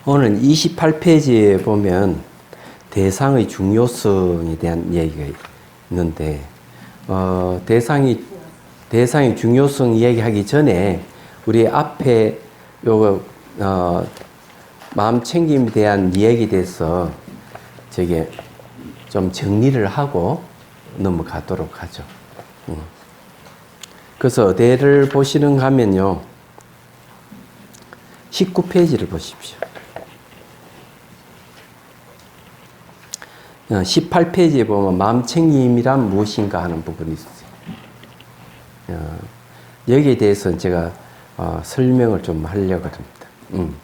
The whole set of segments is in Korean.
오늘 28페이지에 보면 대상의 중요성에 대한 얘기가 있는데, 대상의 중요성 이야기하기 전에 우리 앞에 요거 마음 챙김에 대한 이야기에 대해서 저게 좀 정리를 하고 넘어가도록 하죠. 그래서 어디를 보시는가 하면요, 19페이지를 보십시오. 18페이지에 보면 마음 챙김이란 무엇인가 하는 부분이 있어요. 여기에 대해서 제가 설명을 좀 하려고 합니다.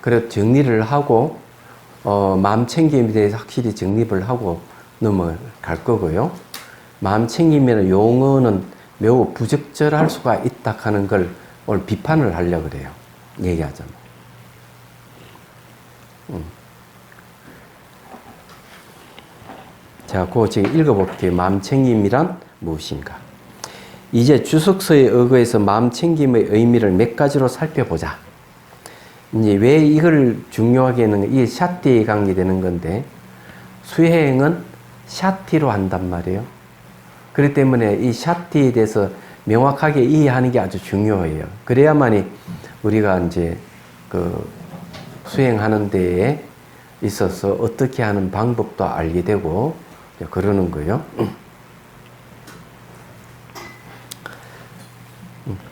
그래서 정리를 하고 마음 챙김에 대해서 확실히 정립을 하고 넘어갈 거고요. 마음 챙김이라는 용어는 매우 부적절할 수가 있다 하는 걸 오늘 비판을 하려고 그래요. 얘기하자면. 자, 그거 제가 읽어볼게요. 마음 챙김이란 무엇인가? 이제 주석서에 의거해서 마음 챙김의 의미를 몇 가지로 살펴보자. 이제 왜 이걸 중요하게 하는, 이게 샤티에 관계되는 건데, 수행은 샤티로 한단 말이에요. 그렇기 때문에 이 샤티에 대해서 명확하게 이해하는 게 아주 중요해요. 그래야만이 우리가 이제 그 수행하는 데에 있어서 어떻게 하는 방법도 알게 되고, 그러는 거예요.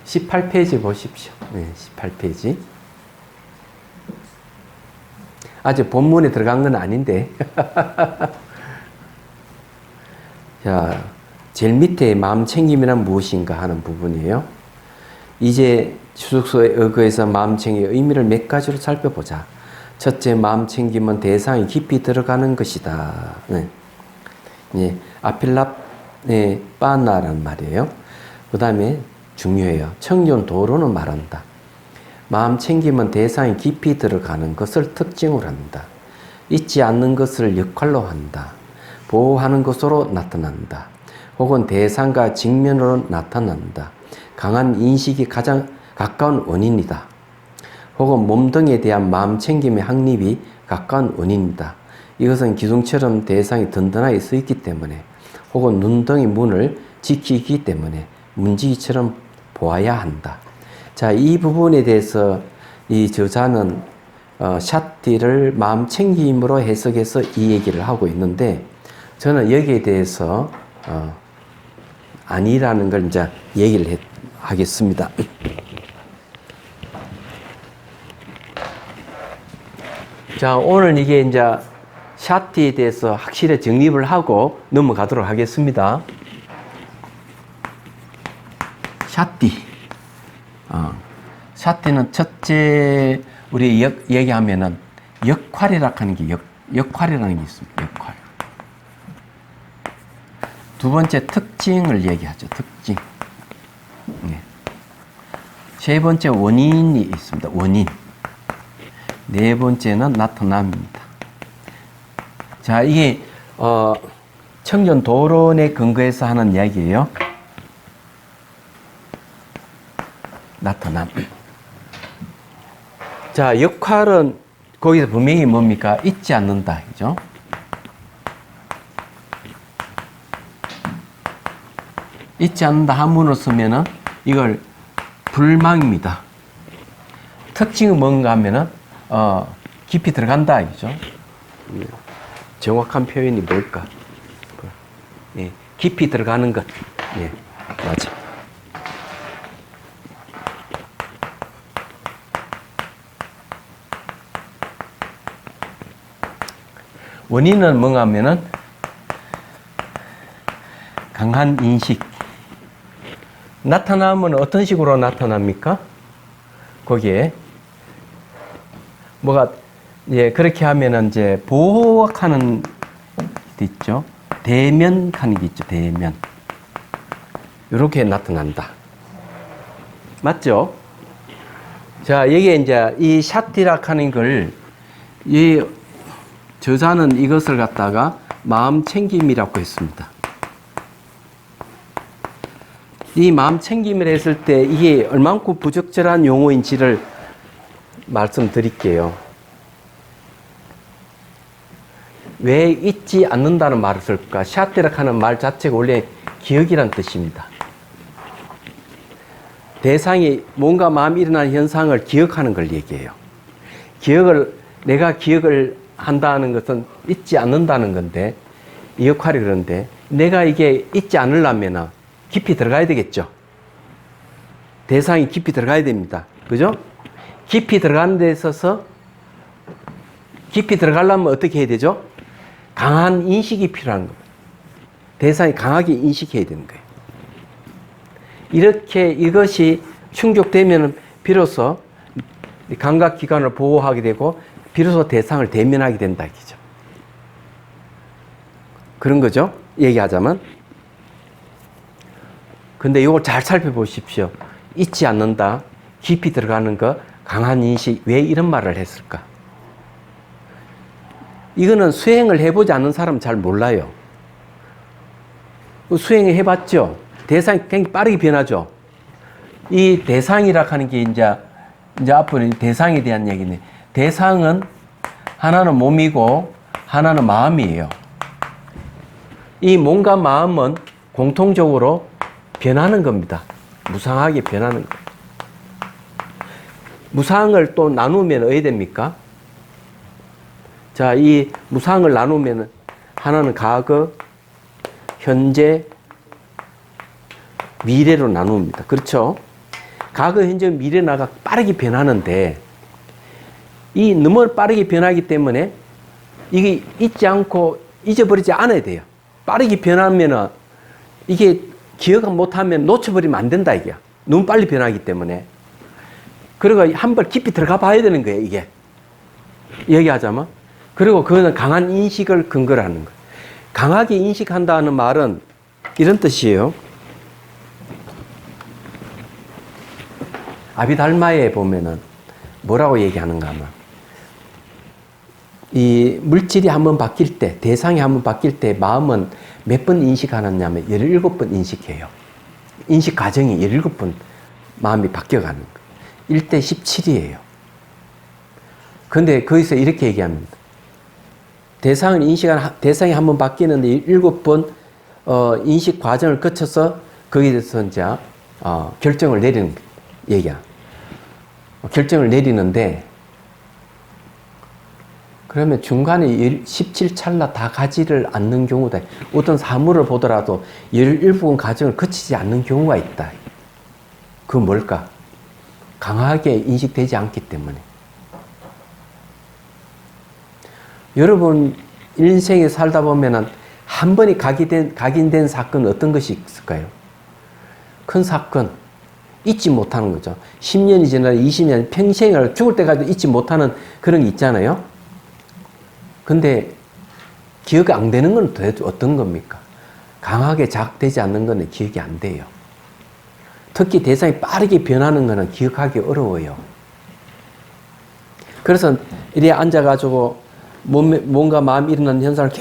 18페이지 보십시오. 네, 18페이지. 아직 본문에 들어간 건 아닌데. 자, 제일 밑에 마음 챙김이란 무엇인가 하는 부분이에요. 이제 주석서에 의거해서 마음 챙김의 의미를 몇 가지로 살펴보자. 첫째, 마음 챙김은 대상이 깊이 들어가는 것이다. 네. 예, 아필라네 빠나란 말이에요. 그 다음에 중요해요. 청년 도로는 말한다. 마음 챙김은 대상이 깊이 들어가는 것을 특징으로 한다. 잊지 않는 것을 역할로 한다. 보호하는 것으로 나타난다. 혹은 대상과 직면으로 나타난다. 강한 인식이 가장 가까운 원인이다. 혹은 몸등에 대한 마음 챙김의 확립이 가까운 원인이다. 이것은 기둥처럼 대상이 든든하게 서 있기 때문에, 혹은 눈등의 문을 지키기 때문에 문지기처럼 보아야 한다. 자, 이 부분에 대해서 이 저자는 샤티를 마음 챙김으로 해석해서 이 얘기를 하고 있는데, 저는 여기에 대해서 아니라는 걸 이제 얘기를 하겠습니다. 자, 오늘 이게 이제 샤티에 대해서 확실히 정립을 하고 넘어가도록 하겠습니다. 샤티. 샤티는 첫째, 우리 얘기하면은 역할이라고 하는 게 역할이라는 게 있습니다. 역할. 두 번째, 특징을 얘기하죠. 특징. 네. 세 번째, 원인이 있습니다. 원인. 네 번째는 나타남입니다. 자, 이게 청년 도론에 근거해서 하는 이야기예요. 나타남. 자, 역할은 거기서 분명히 뭡니까? 잊지 않는다. 그죠? 잊지 않는다 한문으로 쓰면은 이걸 불망입니다. 특징은 뭔가 하면은 깊이 들어간다. 그죠? 정확한 표현이 뭘까? 예, 깊이 들어가는 것. 예, 맞아. 원인은 뭔가 하면은 강한 인식. 나타나면 어떤 식으로 나타납니까? 거기에 뭐가, 예, 그렇게 하면은 이제 보호하는 게 있죠. 대면하는 게 있죠. 대면. 이렇게 나타난다. 맞죠? 자, 여기에 이제 이 샤티락 하는 걸, 이 저자는 이것을 갖다가 마음 챙김이라고 했습니다. 이 마음 챙김을 했을 때 이게 얼만큼 부적절한 용어인지를 말씀드릴게요. 왜 잊지 않는다는 말을 쓸까? 샤테락 하는 말 자체가 원래 기억이란 뜻입니다. 대상이 뭔가 마음이 일어나는 현상을 기억하는 걸 얘기해요. 내가 기억을 한다는 것은 잊지 않는다는 건데, 이 역할이 그런데, 내가 이게 잊지 않으려면 깊이 들어가야 되겠죠. 대상이 깊이 들어가야 됩니다. 그죠? 깊이 들어가는 데 있어서, 깊이 들어가려면 어떻게 해야 되죠? 강한 인식이 필요한 겁니다. 대상이 강하게 인식해야 되는 거예요. 이렇게 이것이 충족되면 비로소 감각기관을 보호하게 되고 비로소 대상을 대면하게 된다 이죠. 그런 거죠. 얘기하자면. 근데 이걸 잘 살펴보십시오. 잊지 않는다. 깊이 들어가는 거. 강한 인식. 왜 이런 말을 했을까? 이거는 수행을 해보지 않는 사람은 잘 몰라요. 수행을 해봤죠. 대상이 굉장히 빠르게 변하죠. 이 대상이라 하는 게 이제 앞으로 대상에 대한 얘기네. 대상은 하나는 몸이고 하나는 마음이에요. 이 몸과 마음은 공통적으로 변하는 겁니다. 무상하게 변하는 거. 무상을 또 나누면 어떻게 됩니까? 자, 이 무상을 나누면 하나는 과거, 현재, 미래로 나눕니다. 그렇죠? 과거, 현재, 미래나가 빠르게 변하는데 이 너무 빠르게 변하기 때문에 이게 잊지 않고 잊어버리지 않아야 돼요. 빠르게 변하면은 이게 기억 못하면 놓쳐버리면 안 된다 이게. 너무 빨리 변하기 때문에. 그리고 한번 깊이 들어가 봐야 되는 거예요 이게. 얘기하자면. 그리고 그거는 강한 인식을 근거로 하는 거예요. 강하게 인식한다는 말은 이런 뜻이에요. 아비달마에 보면은 뭐라고 얘기하는가 하면 이 물질이 한번 바뀔 때, 대상이 한번 바뀔 때 마음은 몇 번 인식하느냐면 17번 인식해요. 인식 과정이 17번 마음이 바뀌어가는 거예요. 1대 17이에요. 근데 거기서 이렇게 얘기합니다. 대상이 한번 바뀌는데 7번 인식 과정을 거쳐서 거기에서 이제 결정을 내리는 얘기야. 결정을 내리는데 그러면 중간에 17찰나 다 가지를 않는 경우다. 어떤 사물을 보더라도 17번 과정을 거치지 않는 경우가 있다. 그건 뭘까? 강하게 인식되지 않기 때문에. 여러분 인생에 살다 보면은 한 번이 각인된 사건은 어떤 것이 있을까요? 큰 사건, 잊지 못하는 거죠. 10년이 지나서 20년, 평생을 죽을 때까지 잊지 못하는 그런 게 있잖아요. 근데 기억이 안 되는 건 도대체 어떤 겁니까? 강하게 자극되지 않는 거는 기억이 안 돼요. 특히 대상이 빠르게 변하는 거는 기억하기 어려워요. 그래서 이래 앉아가지고 뭔가 마음이 일어나는 현상을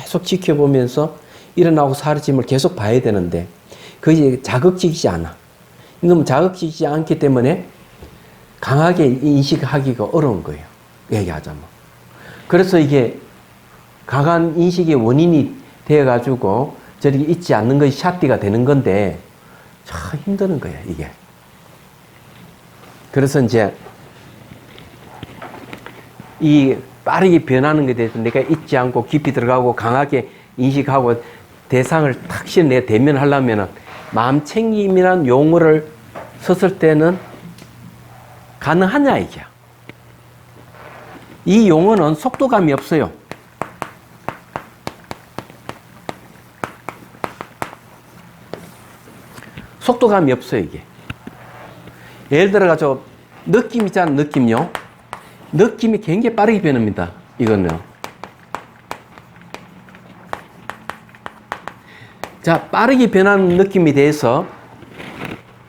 계속 지켜보면서 일어나고 사라짐을 계속 봐야 되는데 그게 자극적이지 않아. 이건 자극적이지 않기 때문에 강하게 인식하기가 어려운 거예요. 얘기하자면. 그래서 이게 강한 인식의 원인이 되어가지고 저렇게 잊지 않는 것이 샷띠가 되는 건데 참 힘드는 거예요, 이게. 그래서 이제 이 빠르게 변하는 것에 대해서 내가 잊지 않고 깊이 들어가고 강하게 인식하고 대상을 탁 내가 대면하려면 마음 챙김이라는 용어를 썼을 때는 가능하냐 이게. 이 용어는 속도감이 없어요. 속도감이 없어요 이게. 예를 들어가지고 느낌 있잖아요. 느낌요. 느낌이 굉장히 빠르게 변합니다. 이거는요. 자, 빠르게 변하는 느낌에 대해서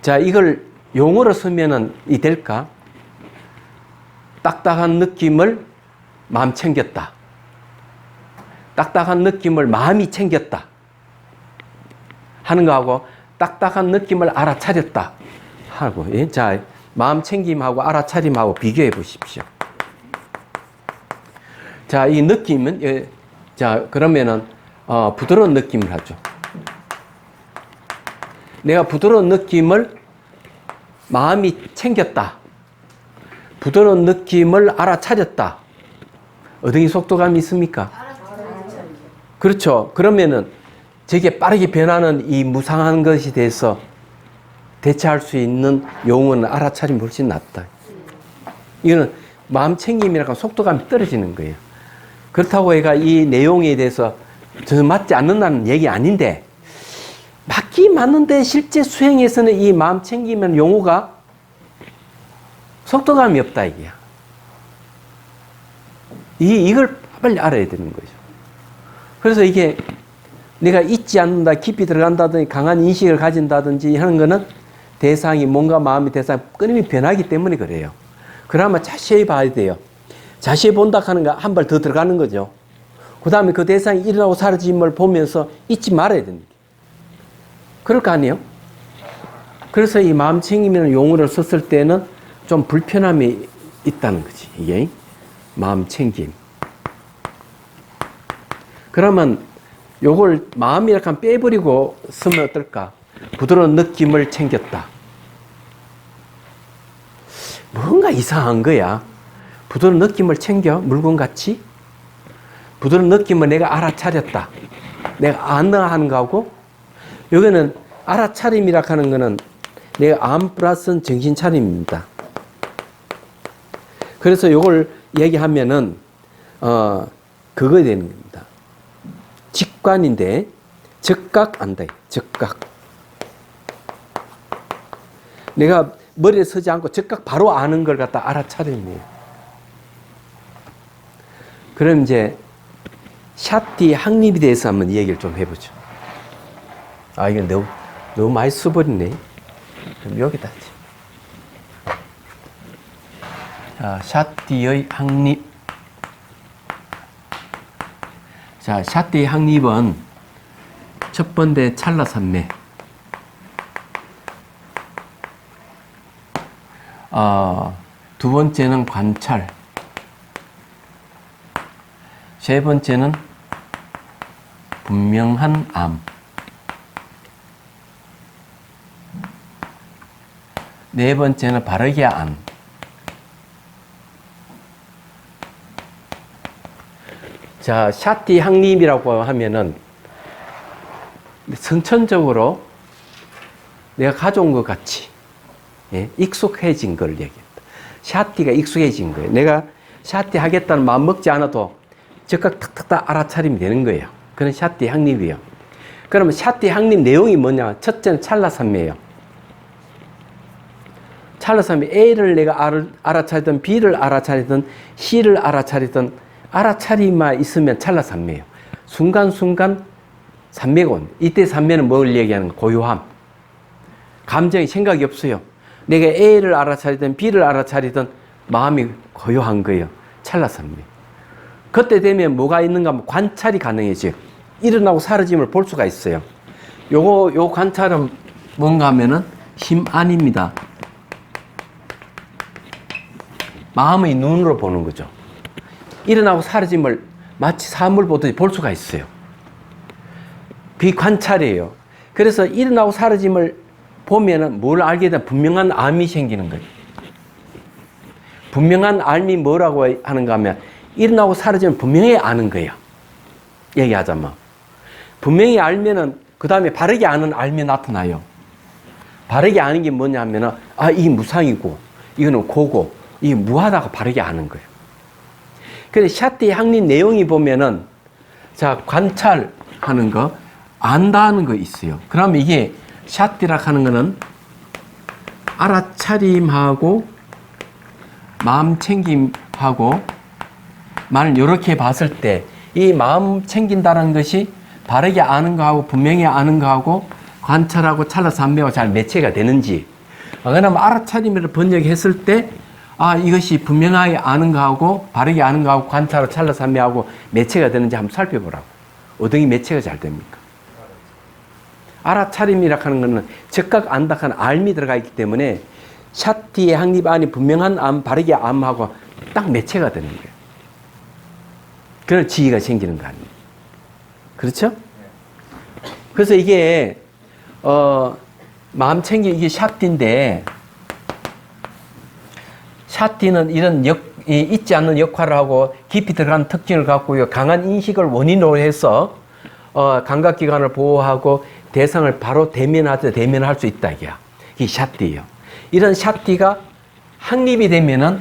자, 이걸 용어로 쓰면은 이 될까? 딱딱한 느낌을 마음 챙겼다. 딱딱한 느낌을 마음이 챙겼다. 하는 거하고 딱딱한 느낌을 알아차렸다 하고, 예? 자, 마음 챙김하고 알아차림하고 비교해 보십시오. 자, 이 느낌은, 예, 자, 그러면은, 부드러운 느낌을 하죠. 내가 부드러운 느낌을 마음이 챙겼다. 부드러운 느낌을 알아차렸다. 어떤 속도감이 있습니까? 그렇죠. 그러면은 저게 빠르게 변하는 이 무상한 것에 대해서 대처할 수 있는 용어는 알아차림이 훨씬 낫다. 이거는 마음 챙김이라고 속도감이 떨어지는 거예요. 그렇다고 해가 이 내용에 대해서 저 맞지 않는다는 얘기 아닌데, 맞긴 맞는데 실제 수행에서는 이 마음 챙기면 용어가 속도감이 없다 이게야. 이걸 빨리 알아야 되는 거죠. 그래서 이게 내가 잊지 않는다, 깊이 들어간다든지 강한 인식을 가진다든지 하는 거는 대상이 뭔가 마음의 대상이 끊임이 변하기 때문에 그래요. 그러면 자세히 봐야 돼요. 자세히 본다 하는 거 한 발 더 들어가는 거죠. 그 다음에 그 대상이 일어나고 사라짐을 보면서 잊지 말아야 됩니다. 그럴 거 아니에요? 그래서 이 마음 챙김이라는 용어를 썼을 때는 좀 불편함이 있다는 거지, 이게. 마음 챙김. 그러면 요걸 마음이라 하면 빼버리고 쓰면 어떨까? 부드러운 느낌을 챙겼다. 뭔가 이상한 거야. 부드러운 느낌을 챙겨, 물건같이. 부드러운 느낌을 내가 알아차렸다. 내가 안다 하는 거하고, 여기는 알아차림이라 하는 거는 내가 암 플러스 정신차림입니다. 그래서 요걸 얘기하면은, 그거 되는 겁니다. 직관인데, 적각 안다. 적각. 내가 머리에 서지 않고 적각 바로 아는 걸 갖다 알아차리는 거예요. 그럼 이제, 샤티 확립에 대해서 한번 얘기를 좀 해보죠. 이거 너무 많이 써버리네. 그럼 여기다 하지. 자, 샤티의 확립. 자, 샤티의 확립은 첫 번째 찰나산매. 두 번째는 관찰. 세 번째는 분명한 암. 네 번째는 바르게 암. 자, 샤티 확립이라고 하면은 선천적으로 내가 가져온 것 같이, 예, 익숙해진 걸 얘기합니다. 샤티가 익숙해진 거예요. 내가 샤티 하겠다는 마음 먹지 않아도 즉각 탁탁탁 알아차리면 되는 거예요. 그건 샤티 확립이에요. 그러면 샤티 확립 내용이 뭐냐? 첫째는 찰나산매예요. 찰나산매, A를 내가 알아차리든 B를 알아차리든 C를 알아차리든 알아차리만 있으면 찰나산매예요. 순간순간 산매가 온. 이때 산매는 뭘 얘기하는 거예요? 고요함. 감정이 생각이 없어요. 내가 A를 알아차리든 B를 알아차리든 마음이 고요한 거예요. 찰나산매. 그때 되면 뭐가 있는가 하면 관찰이 가능해져요. 일어나고 사라짐을 볼 수가 있어요. 요 관찰은 뭔가 하면은 힘 안입니다. 마음의 눈으로 보는 거죠. 일어나고 사라짐을 마치 사물 보듯이 볼 수가 있어요. 비관찰이에요. 그래서 일어나고 사라짐을 보면은 뭘 알게 되면 분명한 암이 생기는 거예요. 분명한 암이 뭐라고 하는가 하면 일어나고 사라지면 분명히 아는 거예요. 얘기하자면. 분명히 알면은 그 다음에 바르게 아는 알면 나타나요. 바르게 아는 게 뭐냐 하면은 이게 무상이고 이거는 고고 이게 무하다고 바르게 아는 거예요. 그래서 샤티 확립 내용이 보면은 자, 관찰하는 거 안다는 거 있어요. 그러면 이게 샤티라 하는 거는 알아차림하고 마음 챙김하고 만 이렇게 봤을 때 이 마음 챙긴다는 것이 바르게 아는 거하고 분명히 아는 거하고 관찰하고 찰나산매와 잘 매체가 되는지, 그러면 알아차림을 번역했을 때 이것이 분명하게 아는 거하고 바르게 아는 거하고 관찰하고 찰나산매하고 매체가 되는지 한번 살펴보라고. 어떤 게 매체가 잘 됩니까? 알아차림이라 하는 것은 즉각 안다 하는 알미 들어가 있기 때문에 샤티의 확립 안이 분명한 암, 바르게 암하고 딱 매체가 되는 거예요. 그런 지혜가 생기는 거 아니에요. 그렇죠? 그래서 이게 마음 챙기 이게 샤티인데 샤티는 이런 잊지 않는 역할을 하고 깊이 들어간 특징을 갖고 강한 인식을 원인으로 해서 감각기관을 보호하고 대상을 바로 대면할 수 있다 이게야. 이게 샤티예요. 이런 샤티가 확립이 되면은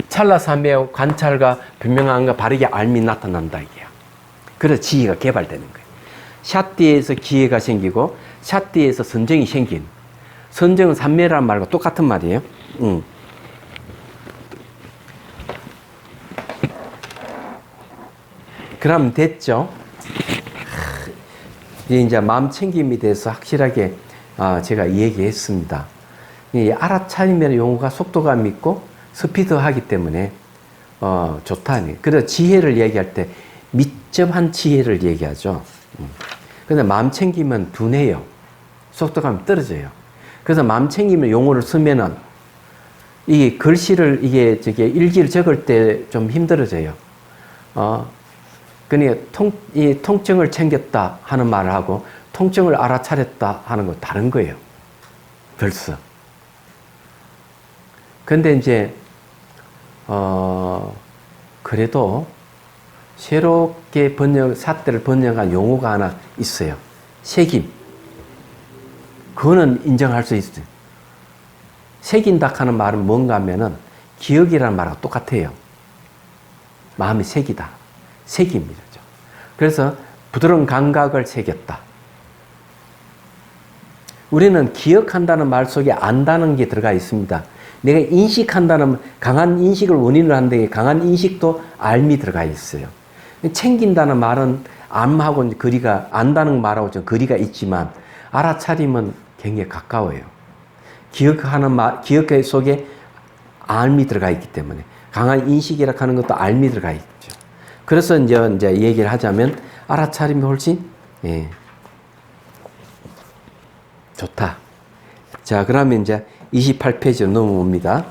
찰나삼매의 관찰과 분명함과 바르게 알미 나타난다 이게야. 그래서 지혜가 개발되는 거예요. 샤티에서 기회가 생기고 샤티에서 선정이 생긴. 선정은 삼매란 말과 똑같은 말이에요. 그럼 됐죠? 이제 마음 챙김에 대해서 확실하게 제가 얘기했습니다. 이 알아차림이라는 용어가 속도감 있고 스피드하기 때문에 좋다. 그래서 지혜를 얘기할 때密접한 지혜를 얘기하죠. 근데 마음 챙기면 둔해요. 속도감이 떨어져요. 그래서 마음 챙기면 용어를 쓰면은 이 글씨를 일기를 적을 때 좀 힘들어져요. 그러니까 이 통증을 챙겼다 하는 말을 하고 통증을 알아차렸다 하는 거 다른 거예요. 벌써. 근데 이제 그래도 새롭게 삿대를 번역한 용어가 하나 있어요. 새김. 그거는 인정할 수 있어요. 새긴다 하는 말은 뭔가 하면은 기억이라는 말하고 똑같아요. 마음이 새기다. 새김이죠. 그래서 부드러운 감각을 새겼다. 우리는 기억한다는 말 속에 안다는 게 들어가 있습니다. 내가 인식한다는 강한 인식을 원인으로 하는데 강한 인식도 알미 들어가 있어요. 챙긴다는 말은 암하고 거리가 안다는 말하고 좀 거리가 있지만 알아차림은 굉장히 가까워요. 기억하는 말, 기억 속에 알미 들어가 있기 때문에 강한 인식이라 하는 것도 알미 들어가 있죠. 그래서 이제 얘기를 하자면 알아차림이 훨씬 좋다. 자, 그러면 이제 28페이지로 넘어옵니다.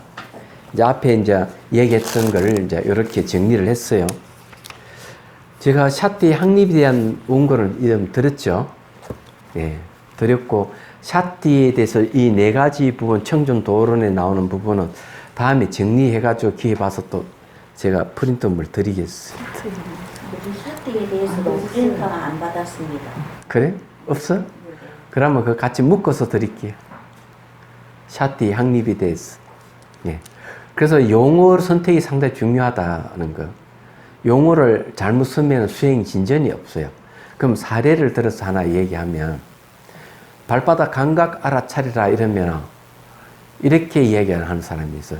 이제 앞에 이제 얘기했던 걸 이제 이렇게 정리를 했어요. 제가 샤티의 확립에 대한 원고를 이름 들었죠. 드렸고, 샤티에 대해서 이 네 가지 부분, 청준도론에 나오는 부분은 다음에 정리해가지고 기회 봐서 또 제가 프린트물 드리겠어요. 샤티에 대해서도 프린터는 안 받았습니다. 그래? 없어? 그러면 그거 같이 묶어서 드릴게요. 샤티 확립에 대해서. 그래서 용어 선택이 상당히 중요하다는 거. 용어를 잘못 쓰면 수행 진전이 없어요. 그럼 사례를 들어서 하나 얘기하면 발바닥 감각 알아차리라 이러면 이렇게 이야기하는 사람이 있어요.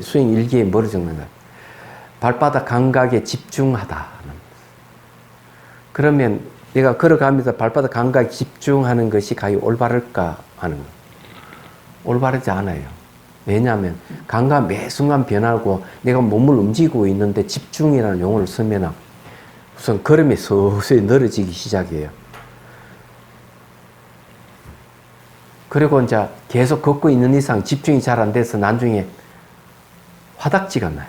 수행 일기에 뭐를 적는가? 발바닥 감각에 집중하다. 그러면 내가 걸어가면서 발바닥 감각에 집중하는 것이 과연 올바를까 하는 거. 올바르지 않아요. 왜냐하면 감각 매 순간 변하고 내가 몸을 움직이고 있는데 집중이라는 용어를 쓰면 우선 걸음이 서서히 늘어지기 시작해요. 그리고 이제 계속 걷고 있는 이상 집중이 잘 안 돼서 나중에 화닥지가 나요.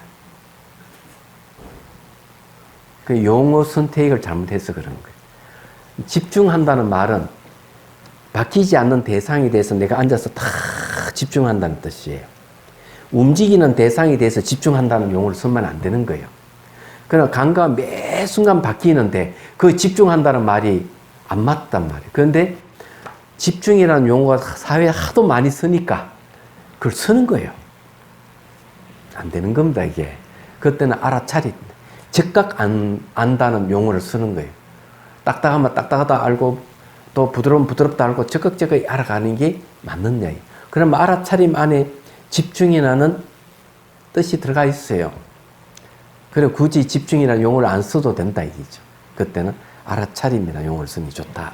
그 용어 선택을 잘못해서 그런 거예요. 집중한다는 말은 바뀌지 않는 대상에 대해서 내가 앉아서 다 집중한다는 뜻이에요. 움직이는 대상에 대해서 집중한다는 용어를 쓰면 안 되는 거예요. 그러나 감각은 매 순간 바뀌는데 그 집중한다는 말이 안 맞단 말이에요. 그런데 집중이라는 용어가 사회에 하도 많이 쓰니까 그걸 쓰는 거예요. 안 되는 겁니다, 이게. 그때는 알아차리. 즉각 안다는 용어를 쓰는 거예요. 딱딱하면 딱딱하다 알고 또 부드러우면 부드럽다 알고 적극적으로 알아가는 게 맞는 이야기. 그럼 알아차림 안에 집중이라는 뜻이 들어가 있어요. 그리고 굳이 집중이라는 용어를 안 써도 된다 이기죠. 그때는 알아차림이라는 용어를 쓰는 게 좋다.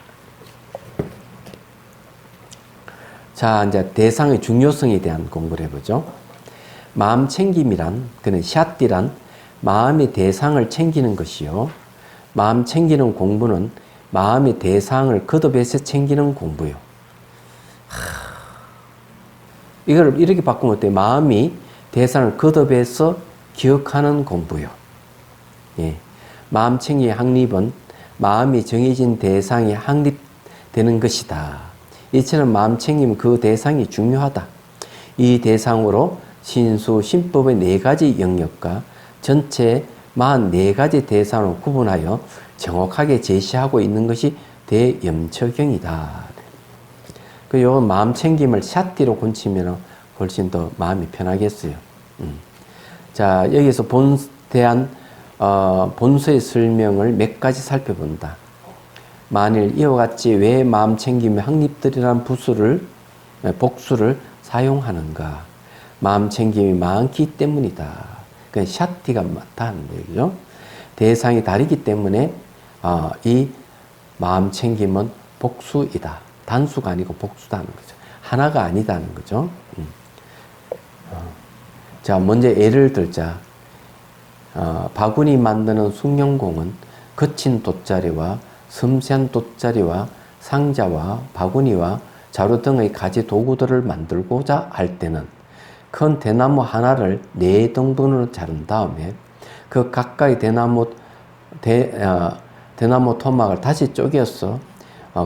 자, 이제 대상의 중요성에 대한 공부를 해보죠. 마음 챙김이란, 그는 샤띠란 마음의 대상을 챙기는 것이요. 마음 챙기는 공부는 마음의 대상을 걷어내서 챙기는 공부요. 이걸 이렇게 바꾸면 어때요? 마음이 대상을 걷어내서 기억하는 공부요. 예. 마음 챙기의 확립은 마음이 정해진 대상이 확립되는 것이다. 이처럼 마음 챙기면 그 대상이 중요하다. 이 대상으로 신수, 신법의 4가지 영역과 전체 44가지 대상을 구분하여 정확하게 제시하고 있는 것이 대염처경이다. 요 마음 챙김을 샷띠로 고치면 훨씬 더 마음이 편하겠어요. 자, 여기서 대한 본서의 설명을 몇 가지 살펴본다. 만일 이와 같이 왜 마음 챙김의 확립들이란 복수를 사용하는가? 마음 챙김이 많기 때문이다. 그 샷띠가 많다는 얘기죠. 대상이 다르기 때문에 이 마음 챙김은 복수이다. 단수가 아니고 복수다는 거죠. 하나가 아니다는 거죠. 자, 먼저 예를 들자. 바구니 만드는 숙련공은 거친 돗자리와 섬세한 돗자리와 상자와 바구니와 자루 등의 가지 도구들을 만들고자 할 때는 큰 대나무 하나를 4등분으로 자른 다음에 그 가까이 대나무 토막을 다시 쪼개서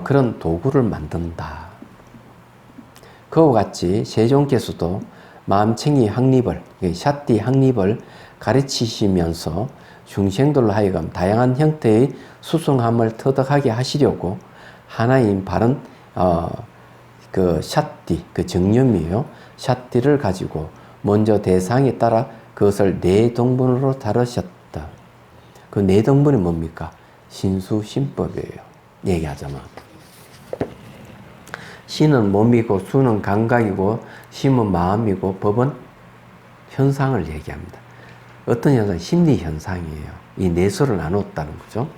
그런 도구를 만든다. 그와 같이 세종께서도 마음챙이 확립을, 샷띠 확립을 가르치시면서 중생들로 하여금 다양한 형태의 수승함을 터득하게 하시려고 하나인 바른 그 샷띠, 그 정념이에요. 샷띠를 가지고 먼저 대상에 따라 그것을 4등분으로 다루셨다. 그 4등분이 뭡니까? 신수, 신법이에요. 얘기하자면. 신은 몸이고 수는 감각이고 심은 마음이고 법은 현상을 얘기합니다. 어떤 현상? 심리 현상이에요. 이 4수를 나눴다는 거죠.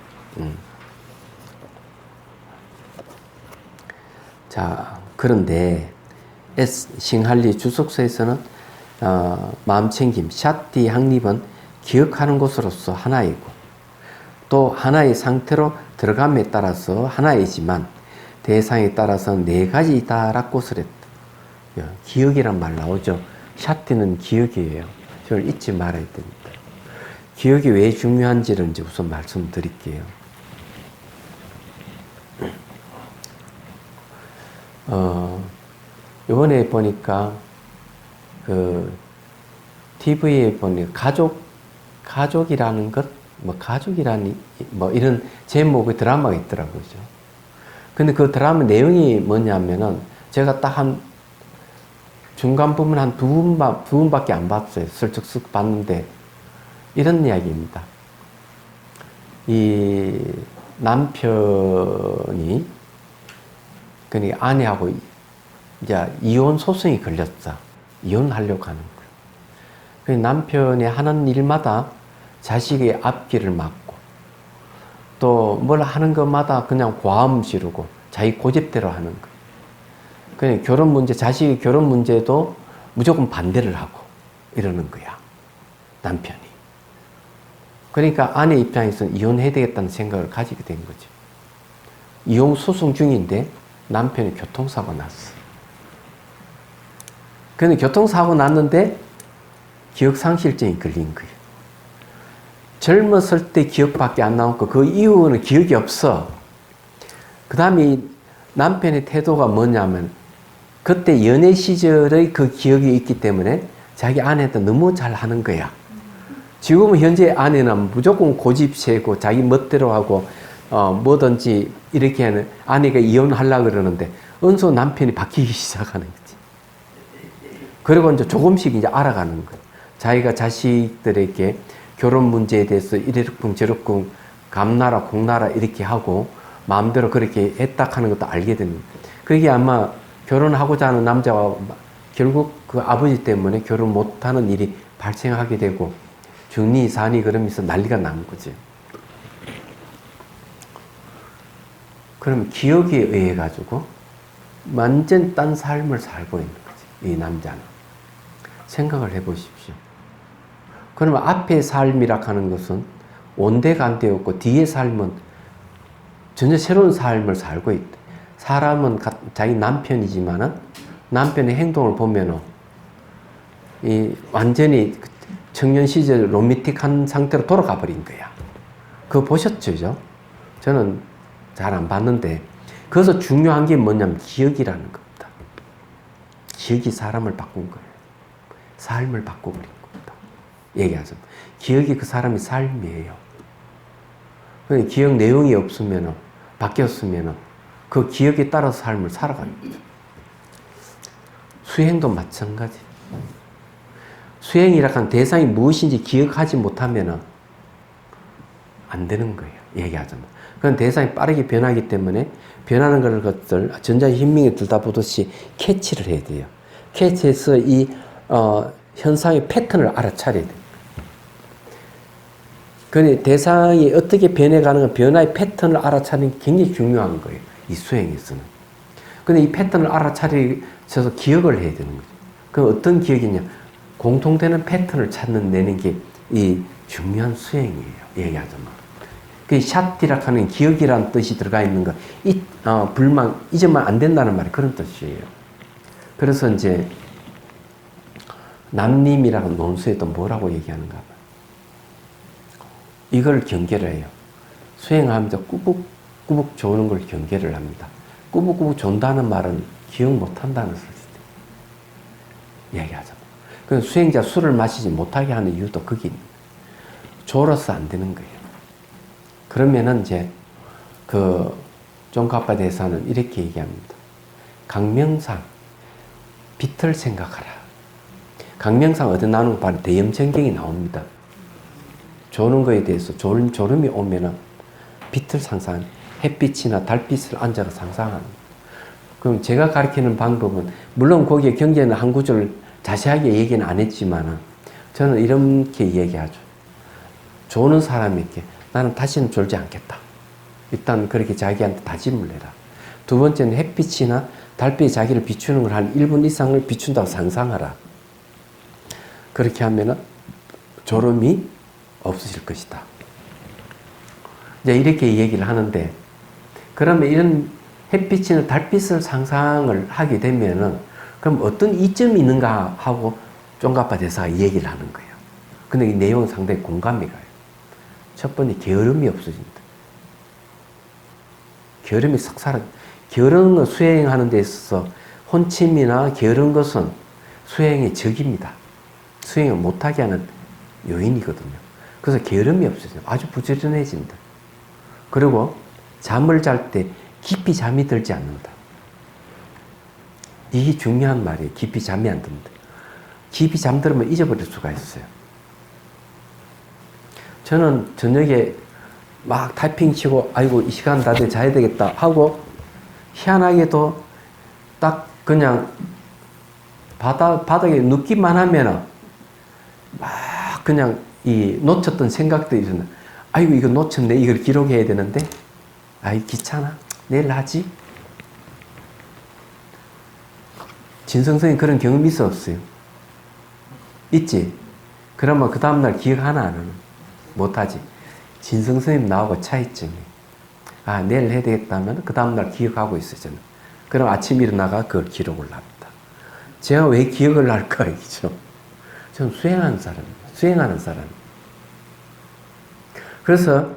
자, 그런데 싱할리 주석서에서는 마음챙김, 샷띠 확립은 기억하는 것으로서 하나이고 또 하나의 상태로 들어감에 따라서 하나이지만 대상에 따라서는 4가지이다라고 그랬다. 기억이란 말 나오죠. 샷띠는 기억이에요. 저를 잊지 말아야 됩니다. 기억이 왜 중요한지를 이제 우선 말씀드릴게요. 이번에 보니까 TV에 보니까 가족이라는 것, 가족이라는 이런 제목의 드라마가 있더라고요. 근데 그 드라마 내용이 뭐냐면은 제가 딱 중간 부분 한 두 분밖에 안 봤어요. 슬쩍 봤는데 이런 이야기입니다. 이 남편이 그러니까 아내하고 이제 이혼 소송이 걸렸어. 이혼하려고 하는 거예요. 그 남편이 하는 일마다 자식의 앞길을 막고 또 뭘 하는 것마다 그냥 과음 지르고 자기 고집대로 하는 거예요. 그냥 결혼 문제, 자식의 결혼 문제도 무조건 반대를 하고 이러는 거야. 남편이. 그러니까 아내 입장에서는 이혼해야 되겠다는 생각을 가지게 된 거죠. 이혼 소송 중인데 남편이 교통사고 났어. 근데 교통사고 났는데 기억상실증이 걸린 거예요. 젊었을 때 기억밖에 안 나오고 그 이후는 기억이 없어. 그 다음에 남편의 태도가 뭐냐면 그때 연애 시절의 그 기억이 있기 때문에 자기 아내한테 너무 잘하는 거야. 지금은 현재 아내는 무조건 고집세고 자기 멋대로 하고 뭐든지 이렇게 하는 아내가 이혼하려고 그러는데 은서 남편이 바뀌기 시작하는 거지. 그리고 이제 조금씩 이제 알아가는 거예요. 자기가 자식들에게 결혼 문제에 대해서 이러쿵 저러쿵 감나라 공나라 이렇게 하고 마음대로 그렇게 했다 하는 것도 알게 되는 거예요. 그게 아마 결혼하고자 하는 남자가 결국 그 아버지 때문에 결혼 못하는 일이 발생하게 되고 중리 산이 그러면서 난리가 난 거지. 그럼 기억에 의해 가지고 완전 딴 삶을 살고 있는 거지. 이 남자는. 생각을 해보십시오. 그러면 앞의 삶이라 하는 것은 온데간데없고 뒤의 삶은 전혀 새로운 삶을 살고 있대. 사람은 자기 남편이지만은 남편의 행동을 보면은 완전히 청년 시절 로맨틱한 상태로 돌아가 버린 거야. 그거 보셨죠? 그죠? 저는 잘 안 봤는데, 그래서 중요한 게 뭐냐면 기억이라는 겁니다. 기억이 사람을 바꾼 거예요. 삶을 바꿔버린 겁니다. 얘기하자면. 기억이 그 사람의 삶이에요. 기억 내용이 없으면, 바뀌었으면, 그 기억에 따라서 삶을 살아가는 거죠. 수행도 마찬가지. 수행이라 한 대상이 무엇인지 기억하지 못하면 안 되는 거예요. 얘기하자면. 그건 대상이 빠르게 변하기 때문에 변하는 것들, 전자의 흰명이 둘 다 보듯이 캐치를 해야 돼요. 캐치해서 이 현상의 패턴을 알아차려야 돼요. 그 대상이 어떻게 변해가는 변화의 패턴을 알아차리는 게 굉장히 중요한 거예요. 이 수행에서는. 근데 이 패턴을 알아차려서 기억을 해야 되는 거죠. 그럼 어떤 기억이냐? 공통되는 패턴을 찾는 게 이 중요한 수행이에요. 얘기하자면. 그 샷디락 하는 기억이라는 뜻이 들어가 있는 거, 불만, 잊으면 안 된다는 말이 그런 뜻이에요. 그래서 이제, 남님이라는 논수에도 뭐라고 얘기하는가 봐요. 이걸 경계를 해요. 수행하면서 꾸벅꾸벅 조는 걸 경계를 합니다. 꾸벅꾸벅 존다는 말은 기억 못 한다는 소리죠. 얘기하자면. 그 수행자 술을 마시지 못하게 하는 이유도 거기 있는 거예요. 졸아서 안 되는 거예요. 그러면은 이제 쫑카파 대사는 이렇게 얘기합니다. 강명상 빛을 생각하라. 강명상 어디 나오는 거 바로 대염전경이 나옵니다. 조는 거에 대해서 졸음이 오면은 빛을 상상, 햇빛이나 달빛을 앉아서 상상하는. 그럼 제가 가르치는 방법은 물론 거기에 경제는 한 구절 자세하게 얘기는 안 했지만은 저는 이렇게 얘기하죠. 조는 사람에게 나는 다시는 졸지 않겠다. 일단 그렇게 자기한테 다짐을 해라. 두 번째는 햇빛이나 달빛이 자기를 비추는 걸 한 1분 이상을 비춘다고 상상하라. 그렇게 하면은 졸음이 없어질 것이다. 이제 이렇게 얘기를 하는데, 그러면 이런 햇빛이나 달빛을 상상을 하게 되면은, 그럼 어떤 이점이 있는가 하고 쫑카파 대사가 얘기를 하는 거예요. 근데 이 내용은 상당히 공감이 가요. 첫 번째, 게으름이 없어진다. 게으름이 싹 사라져. 게으른 거 수행하는 데 있어서 혼침이나 게으른 것은 수행의 적입니다. 수행을 못하게 하는 요인이거든요. 그래서 게으름이 없어져요. 아주 부지런해진다. 그리고 잠을 잘 때 깊이 잠이 들지 않는다. 이게 중요한 말이에요. 깊이 잠이 안 든다. 깊이 잠들면 잊어버릴 수가 있어요. 저는 저녁에 막 타이핑 치고 아이고 이 시간 다 돼 자야 되겠다 하고 희한하게도 딱 그냥 바닥에 눕기만 하면은 막 그냥 이 놓쳤던 생각들이 있었나. 아이고 이거 놓쳤네. 이걸 기록해야 되는데 아이 귀찮아. 내일 하지. 진성선이 그런 경험이 있어 없어요? 있지? 그러면 그 다음날 기억 하나 안 하는? 못하지. 진성선생님 나하고 차이점이. 아 내일 해야 되겠다면 그 다음날 기억하고 있어요. 저는. 그럼 아침 일어나가 그걸 기록을 합니다. 제가 왜 기억을 할까 이죠. 저는 수행하는 사람입니다. 수행하는 사람. 그래서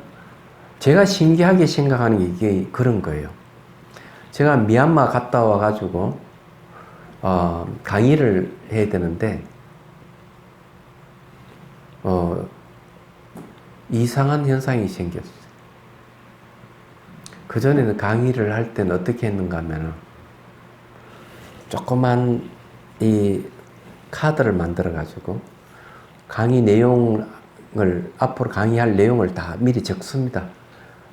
제가 신기하게 생각하는 게 이게 그런 거예요. 제가 미얀마 갔다 와가지고 강의를 해야 되는데 이상한 현상이 생겼어요. 그전에는 강의를 할 때는 어떻게 했는가 하면은 조그만 이 카드를 만들어 가지고 강의 내용을 앞으로 강의할 내용을 다 미리 적습니다.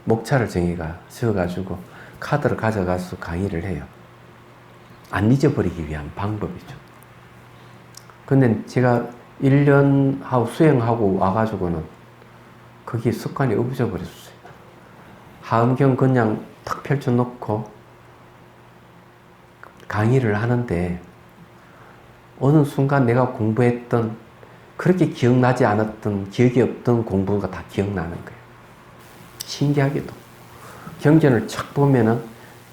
목차를 정해가 적어가지고 카드를 가져가서 강의를 해요. 안 잊어버리기 위한 방법이죠. 근데 제가 1년 하고 수행하고 와가지고는 그게 습관이 없어져 버렸어요. 하음경 그냥 탁 펼쳐놓고 강의를 하는데 어느 순간 내가 공부했던 그렇게 기억나지 않았던 기억이 없던 공부가 다 기억나는 거예요. 신기하게도. 경전을 쫙 보면은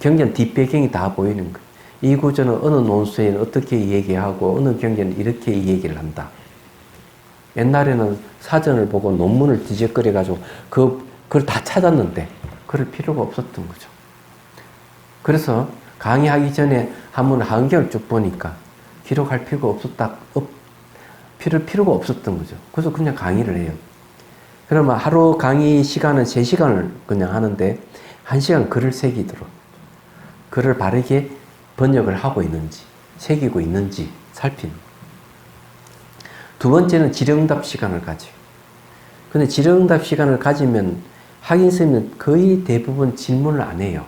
경전 뒷배경이 다 보이는 거예요. 이 구조는 어느 논수에는 어떻게 얘기하고 어느 경전은 이렇게 얘기를 한다. 옛날에는 사전을 보고 논문을 뒤적거려가지고 그걸 다 찾았는데 그럴 필요가 없었던 거죠. 그래서 강의하기 전에 한번 한경을 쭉 보니까 기록할 필요가 필요가 없었던 거죠. 그래서 그냥 강의를 해요. 그러면 하루 강의 시간은 3시간을 그냥 하는데 1시간 글을 새기도록 글을 바르게 번역을 하고 있는지 새기고 있는지 살피는 거예요. 두 번째는 질의응답 시간을 가져요. 근데 질의응답 시간을 가지면 학인 선생님은 거의 대부분 질문을 안 해요.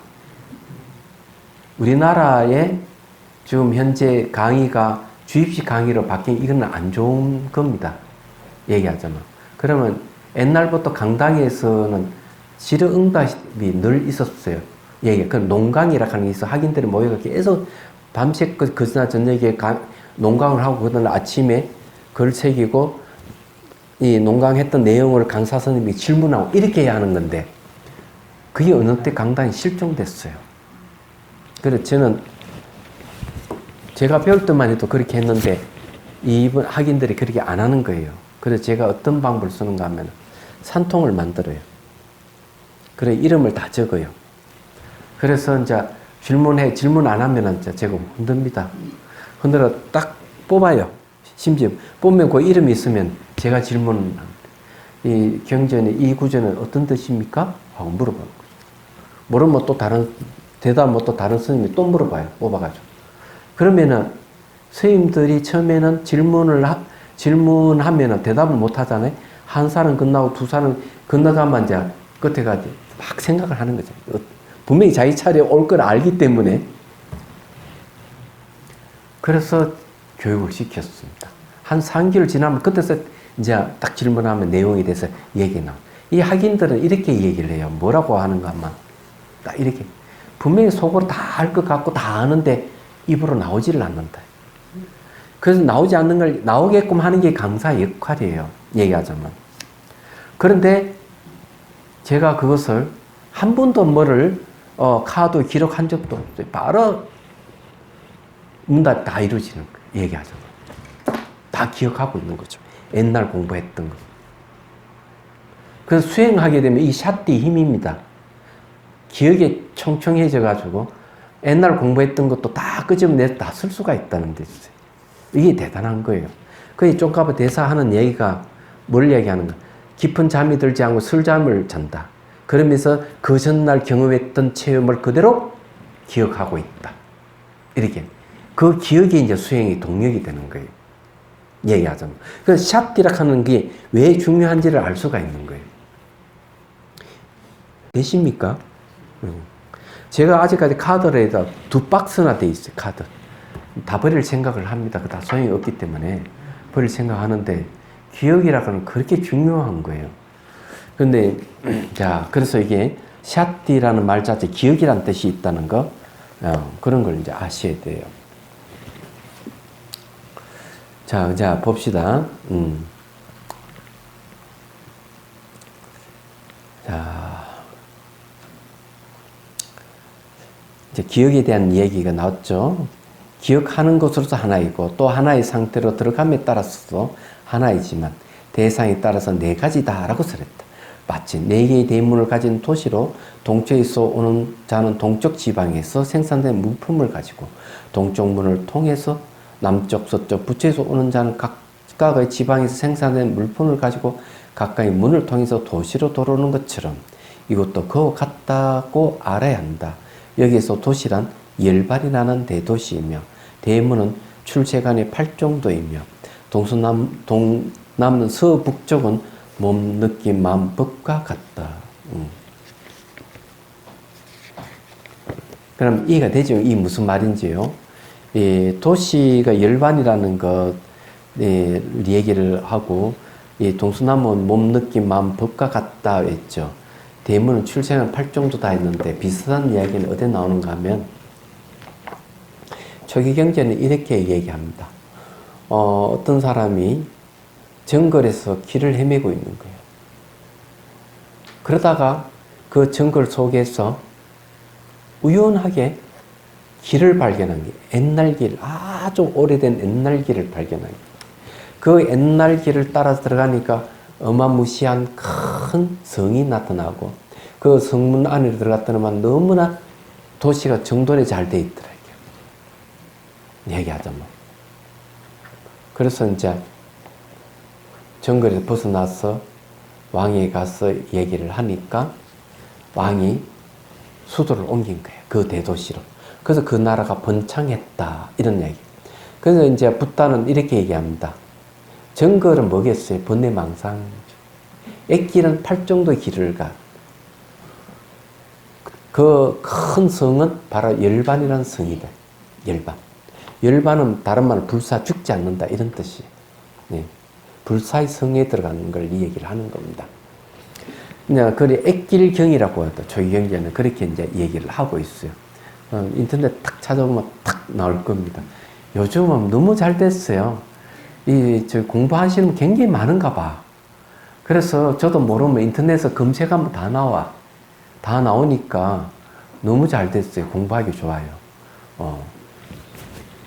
우리나라에 지금 현재 강의가 주입식 강의로 바뀐 이건 안 좋은 겁니다. 얘기하자면. 그러면 옛날부터 강당에서는 질의응답이 늘 있었어요. 그 농강이라 하는 게 있어. 학인들이 모여서 계속 밤새 그날 저녁에 농강을 하고 그다음 아침에 글 새기고 이 농강했던 내용을 강사 선생님이 질문하고 이렇게 해야 하는 건데 그게 어느 때 강당이 실종됐어요. 그래서 저는 제가 배울 때만 해도 그렇게 했는데 이분 학인들이 그렇게 안 하는 거예요. 그래서 제가 어떤 방법을 쓰는가 하면 산통을 만들어요. 그래 이름을 다 적어요. 그래서 이제 질문 안 하면 이제 제가 흔듭니다. 흔들어 딱 뽑아요. 심지어 뽑으면 그 이름이 있으면 제가 질문을 이 경전의 이 구절은 어떤 뜻입니까? 하고 물어봐요. 모르면 또 대답 또 다른 스님이 또 물어봐요. 뽑아가지고. 그러면은 스님들이 처음에는 질문하면은 대답을 못 하잖아요. 한 살은 끝나고 두 살은 끝나가면 이제 끝에 가지 막 생각을 하는 거죠. 분명히 자기 차례 올 걸 알기 때문에. 그래서 교육을 시켰습니다. 한 3개월 지나면 그때서 이제 딱 질문하면 내용에 대해서 얘기 나와. 이 학인들은 이렇게 얘기를 해요. 뭐라고 하는가 하면 딱 이렇게. 분명히 속으로 다 알 것 같고 다 아는데 입으로 나오지를 않는다. 그래서 나오지 않는 걸 나오게끔 하는 게 강사의 역할이에요. 얘기하자면. 그런데 제가 그것을 한 번도 카드 기록한 적도 없어요. 바로 문답 다 이루어지는 거예요. 얘기하자면. 다 기억하고 있는 거죠. 옛날 공부했던 거. 그래서 수행하게 되면 이 샷띠 힘입니다. 기억에 총총해져가지고 옛날 공부했던 것도 다 끄집어내서 다 쓸 수가 있다는 데 있어요. 이게 대단한 거예요. 그게 쪽가부 대사하는 얘기가 뭘 얘기하는가? 깊은 잠이 들지 않고 술잠을 잔다. 그러면서 그 전날 경험했던 체험을 그대로 기억하고 있다. 이렇게. 그 기억이 이제 수행의 동력이 되는 거예요. 얘기하자면. 그래서 샷디락 하는 게 왜 중요한지를 알 수가 있는 거예요. 되십니까? 제가 아직까지 카드에다 2박스나 돼 있어요. 카드. 다 버릴 생각을 합니다. 다 소용이 없기 때문에 버릴 생각하는데 기억이라고 하는 그렇게 중요한 거예요. 근데 자, 그래서 이게 샷디라는 말 자체 기억이라는 뜻이 있다는 거 그런 걸 이제 아셔야 돼요. 자 봅시다. 자, 이제 기억에 대한 얘기가 나왔죠. 기억하는 것으로서 하나이고 또 하나의 상태로 들어감에 따라서도 하나이지만 대상에 따라서 4가지다라고 설했다. 마치 4개의 대문을 가진 도시로 동쪽에서 오는 자는 동쪽 지방에서 생산된 물품을 가지고 동쪽 문을 통해서 남쪽, 서쪽, 북쪽에서 오는 자는 각각의 지방에서 생산된 물품을 가지고 각각의 문을 통해서 도시로 들어오는 것처럼 이것도 그와 같다고 알아야 한다. 여기에서 도시란 열발이 나는 대도시이며 대문은 출세간의 8정도이며 동남은 서북쪽은 몸, 느낌, 마음, 법과 같다. 그럼 이해가 되죠? 이 무슨 말인지요? 도시가 열반이라는 것 얘기를 하고 동서남은 몸, 느낌, 마음, 법과 같다 했죠. 대문은 출생은 8정도다 했는데 비슷한 이야기는 어디에 나오는가 하면 초기 경제는 이렇게 얘기합니다. 어떤 사람이 정글에서 길을 헤매고 있는 거예요. 그러다가 그 정글 속에서 우연하게 길을 발견한 게 옛날 길, 아주 오래된 옛날 길을 발견한 게 그 옛날 길을 따라서 들어가니까 어마무시한 큰 성이 나타나고 그 성문 안에 들어갔더니만 너무나 도시가 정돈이 잘 돼 있더라고요. 얘기하자면. 그래서 이제 정글에서 벗어나서 왕에 가서 얘기를 하니까 왕이 수도를 옮긴 거예요. 그 대도시로. 그래서 그 나라가 번창했다. 이런 얘기. 그래서 이제 붓다는 이렇게 얘기합니다. 정글은 뭐겠어요? 번뇌망상. 액길은 팔 정도 길을 가. 그 큰 성은 바로 열반이라는 성이다. 열반. 열반은 다른 말로 불사 죽지 않는다. 이런 뜻이에요. 네. 불사의 성에 들어가는 걸 이 얘기를 하는 겁니다. 그래, 액길경이라고 하다. 조희경제는 그렇게 이제 얘기를 하고 있어요. 인터넷 탁 찾아보면 탁 나올 겁니다. 요즘은 너무 잘 됐어요. 저 공부하시는 분 굉장히 많은가 봐. 그래서 저도 모르면 인터넷에서 검색하면 다 나와. 다 나오니까 너무 잘 됐어요. 공부하기 좋아요.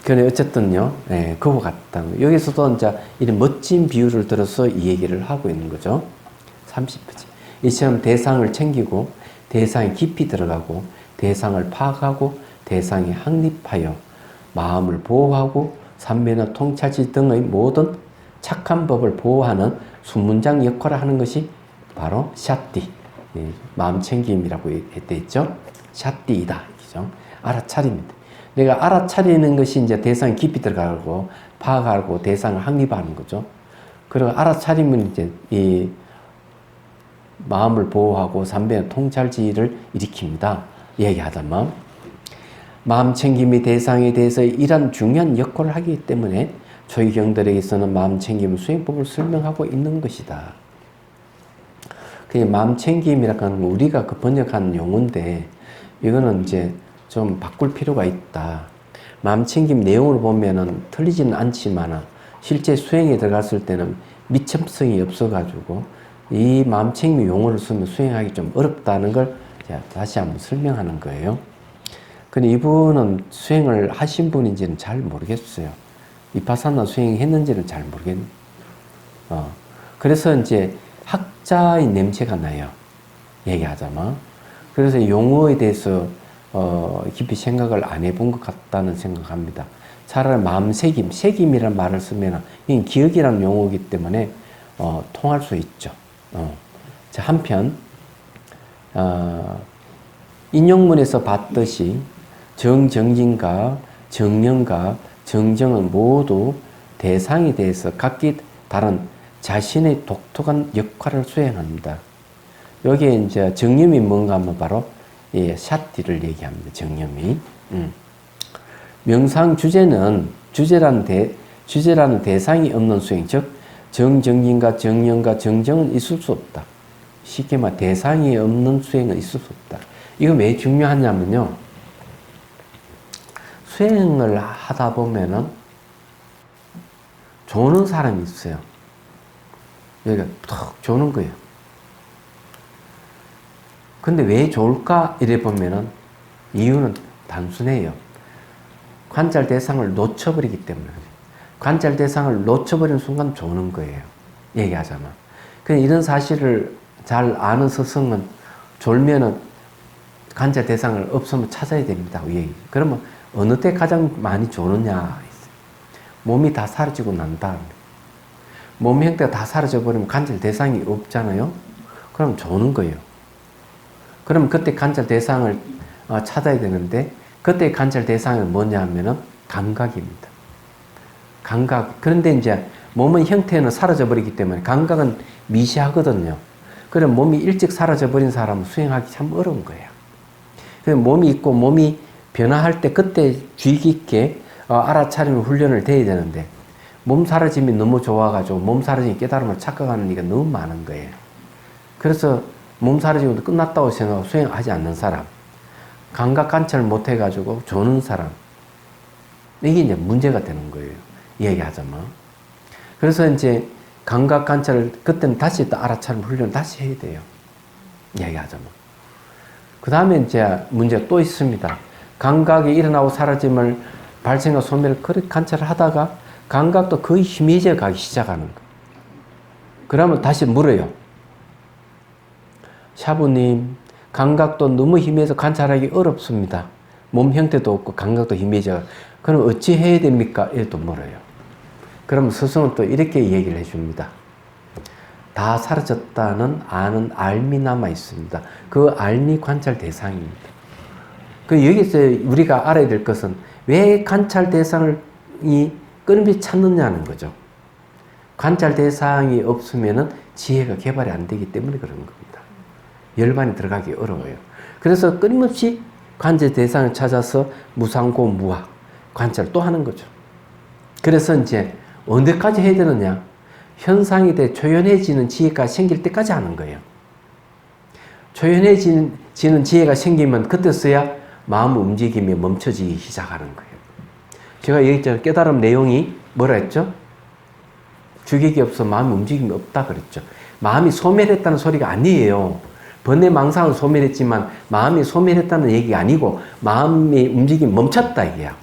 그래, 어쨌든요. 네, 그거 같다. 여기서도 이제 이런 멋진 비유를 들어서 이 얘기를 하고 있는 거죠. 30페이지. 이처럼 대상을 챙기고, 대상이 깊이 들어가고, 대상을 파악하고, 대상에 확립하여, 마음을 보호하고, 삼면의 통찰지 등의 모든 착한 법을 보호하는 순문장 역할을 하는 것이 바로 샤띠, 마음 챙김이라고 했죠. 샤띠이다. 그죠? 알아차립니다. 내가 알아차리는 것이 이제 대상이 깊이 들어가고, 파악하고, 대상을 확립하는 거죠. 그리고 알아차리면 이제 이 마음을 보호하고 삼변의 통찰지를 일으킵니다. 얘기하자면 마음 챙김이 대상에 대해서 이런 중요한 역할을 하기 때문에 조희경들에게서는 마음 챙김 수행법을 설명하고 있는 것이다. 마음 챙김이라는 건 우리가 그 번역한 용어인데 이거는 이제 좀 바꿀 필요가 있다. 마음 챙김 내용을 보면은 틀리지는 않지만 실제 수행에 들어갔을 때는 미첨성이 없어가지고 이 마음 챙김 용어를 쓰면 수행하기 좀 어렵다는 걸 다시 한번 설명하는 거예요. 근데 이분은 수행을 하신 분인지는 잘 모르겠어요. 비파사나 수행했는지는 잘 모르겠네요. 그래서 이제 학자의 냄새가 나요. 얘기하자면. 그래서 용어에 대해서 깊이 생각을 안 해본 것 같다는 생각합니다. 차라리 마음새김, 새김이라는 말을 쓰면 이건 기억이라는 용어이기 때문에 통할 수 있죠. 자, 한편 인용문에서 봤듯이 정정진과 정령과 정정은 모두 대상에 대해서 각기 다른 자신의 독특한 역할을 수행합니다. 여기에 이제 정념이 뭔가 하면 바로 샤띠를 얘기합니다. 정념이. 명상 주제는 주제라는 대상이 없는 수행, 즉 정정진과 정령과 정정은 있을 수 없다. 쉽게 말해 대상이 없는 수행은 있을 수 없다. 이거 왜 중요하냐면요. 수행을 하다 보면은 조는 사람이 있어요. 여기가 툭 조는 거예요. 근데 왜 좋을까? 이래 보면은 이유는 단순해요. 관찰 대상을 놓쳐버리기 때문에. 관찰 대상을 놓쳐버리는 순간 조는 거예요. 얘기하자면. 그냥 이런 사실을 잘 아는 스승은 졸면은 관찰 대상을 없으면 찾아야 됩니다. 그러면 어느 때 가장 많이 조느냐? 몸이 다 사라지고 난 다음에. 몸 형태가 다 사라져버리면 관찰 대상이 없잖아요? 그럼 조는 거예요. 그럼 그때 관찰 대상을 찾아야 되는데 그때 관찰 대상은 뭐냐 하면은 감각입니다. 감각. 그런데 이제 몸의 형태는 사라져버리기 때문에 감각은 미시하거든요. 그럼 몸이 일찍 사라져버린 사람은 수행하기 참 어려운 거예요. 그래서 몸이 있고 몸이 변화할 때 그때 주의 깊게 알아차리는 훈련을 해야 되는데 몸 사라짐이 너무 좋아가지고 몸 사라짐이 깨달음을 착각하는 이가 너무 많은 거예요. 그래서 몸 사라지고 끝났다고 생각하고 수행하지 않는 사람, 감각 관찰을 못 해가지고 조는 사람, 이게 이제 문제가 되는 거예요. 얘기하자면. 그래서 이제 감각 관찰을 그때는 다시 또 알아차리는 훈련을 다시 해야 돼요. 얘기하자면. 그 다음에 이제 문제가 또 있습니다. 감각이 일어나고 사라짐을 발생과 소멸을 그렇게 관찰을 하다가 감각도 거의 희미해져 가기 시작하는 거예요. 그러면 다시 물어요. 샤부님, 감각도 너무 희미해서 관찰하기 어렵습니다. 몸 형태도 없고 감각도 희미해져. 그럼 어찌 해야 됩니까? 이렇게 물어요. 그럼 스승은 또 이렇게 얘기를 해줍니다. 다 사라졌다는 아는 알미 남아 있습니다. 그 알미 관찰 대상입니다. 그 여기서 우리가 알아야 될 것은 왜 관찰 대상을 끊임없이 찾느냐는 거죠. 관찰 대상이 없으면은 지혜가 개발이 안 되기 때문에 그런 겁니다. 열반이 들어가기 어려워요. 그래서 끊임없이 관찰 대상을 찾아서 무상고 무학 관찰을 또 하는 거죠. 그래서 이제 언제까지 해야 되느냐? 현상이 돼 초연해지는 지혜가 생길 때까지 하는 거예요. 초연해지는 지혜가 생기면 그때서야 마음 움직임이 멈춰지기 시작하는 거예요. 제가 여기 깨달음 내용이 뭐라 했죠? 주객이 없어 마음 움직임이 없다 그랬죠. 마음이 소멸했다는 소리가 아니에요. 번뇌망상은 소멸했지만 마음이 소멸했다는 얘기가 아니고 마음의 움직임이 멈췄다 이게야.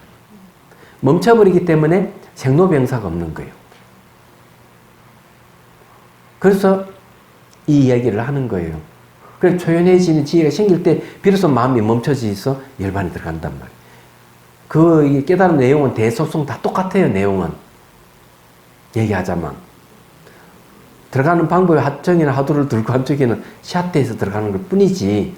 멈춰버리기 때문에 생로병사가 없는 거예요. 그래서 이 이야기를 하는 거예요. 그래서 초연해지는 지혜가 생길 때 비로소 마음이 멈춰져서 열반이 들어간단 말이에요. 그 깨달은 내용은 대소송 다 똑같아요. 내용은. 얘기하자면. 들어가는 방법이 하정이나 하두를 들고 한쪽에는 샷대에서 들어가는 것 뿐이지.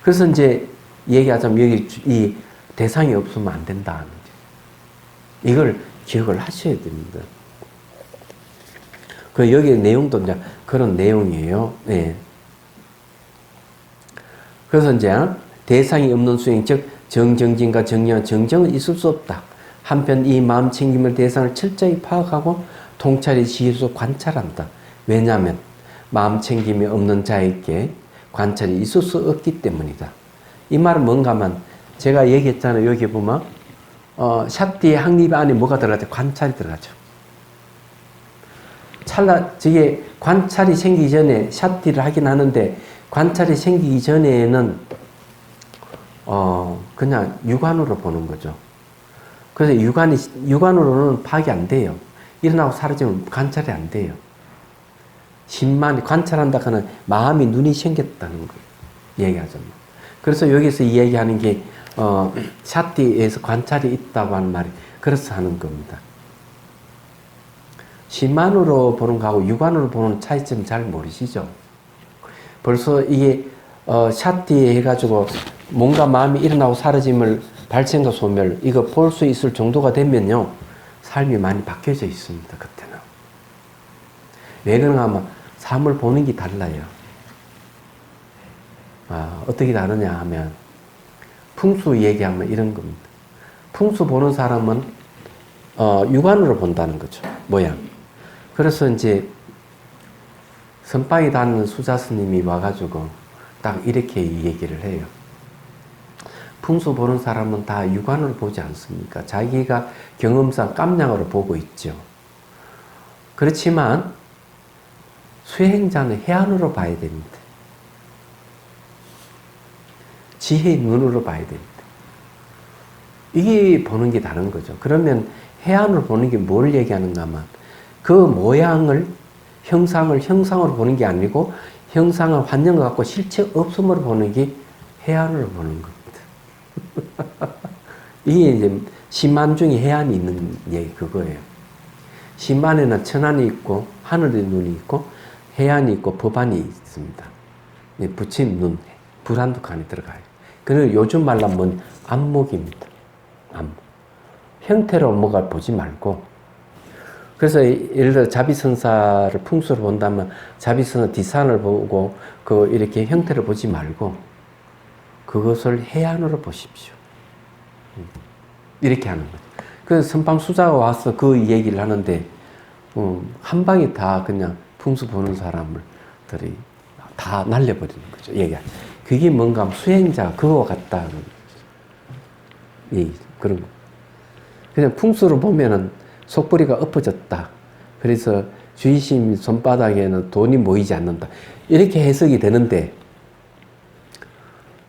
그래서 이제 얘기하자면 여기 이 대상이 없으면 안 된다는 거죠. 이걸 기억을 하셔야 됩니다. 그 여기 내용도 이제 그런 내용이에요. 네. 그래서 이제 대상이 없는 수행, 즉 정정진과 정령, 정정은 있을 수 없다. 한편 이 마음 챙김을 대상을 철저히 파악하고 통찰의 지혜로 관찰한다. 왜냐하면 마음 챙김이 없는 자에게 관찰이 있을 수 없기 때문이다. 이 말은 뭔가 하면 제가 얘기했잖아요. 여기 보면 샷디의 항립 안에 뭐가 들어가죠? 관찰이 들어가죠. 저게 관찰이 생기기 전에 샷디를 하긴 하는데 관찰이 생기기 전에는 그냥 육안으로 보는 거죠. 그래서 육안으로는 파악이 안 돼요. 일어나고 사라지면 관찰이 안 돼요. 심만 관찰한다 하는 마음이 눈이 생겼다는 거 얘기하잖아요. 그래서 여기서 이야기하는 게 샷디에서 관찰이 있다고 하는 말이 그래서 하는 겁니다. 심만으로 보는 거하고 육안으로 보는 차이점 잘 모르시죠? 벌써 이게 샷디 해가지고 뭔가 마음이 일어나고 사라짐을 발생과 소멸 이거 볼 수 있을 정도가 되면요 삶이 많이 바뀌어져 있습니다. 그때는 왜 그런가 하면 삶을 보는 게 달라요. 어떻게 다르냐 하면 풍수 얘기하면 이런 겁니다. 풍수 보는 사람은 육안으로 본다는 거죠. 모양. 그래서 이제 선방에 다니는 수자 스님이 와가지고 딱 이렇게 얘기를 해요. 풍수 보는 사람은 다 육안으로 보지 않습니까? 자기가 경험상 깜냥으로 보고 있죠. 그렇지만 수행자는 해안으로 봐야 됩니다. 지혜의 눈으로 봐야 됩니다. 이게 보는 게 다른 거죠. 그러면 해안으로 보는 게 뭘 얘기하는가 하면 그 모양을 형상으로 보는 게 아니고 형상을 환영을 갖고 실체 없음으로 보는 게 해안으로 보는 겁니다. 이게 이제 심만 중에 해안이 있는 얘기 그거예요. 심만에는 천안이 있고 하늘의 눈이 있고 해안이 있고 법안이 있습니다. 부처님 눈, 불한독한이 들어가요. 그리고 요즘 말로 하면 안목입니다. 안목. 형태로 뭐가 보지 말고 그래서 예를 들어 자비선사를 풍수로 본다면 자비선사 뒷산을 보고 그 이렇게 형태를 보지 말고 그것을 해안으로 보십시오. 이렇게 하는 거죠. 그래서 선방수자가 와서 그 얘기를 하는데 한 방에 다 그냥 풍수 보는 사람들이 다 날려버리는 거죠. 얘기가. 그게 뭔가 하면 수행자 그거와 같다는 얘기 그런 거. 그냥 풍수로 보면은 속벌이가 엎어졌다. 그래서 주의심 손바닥에는 돈이 모이지 않는다. 이렇게 해석이 되는데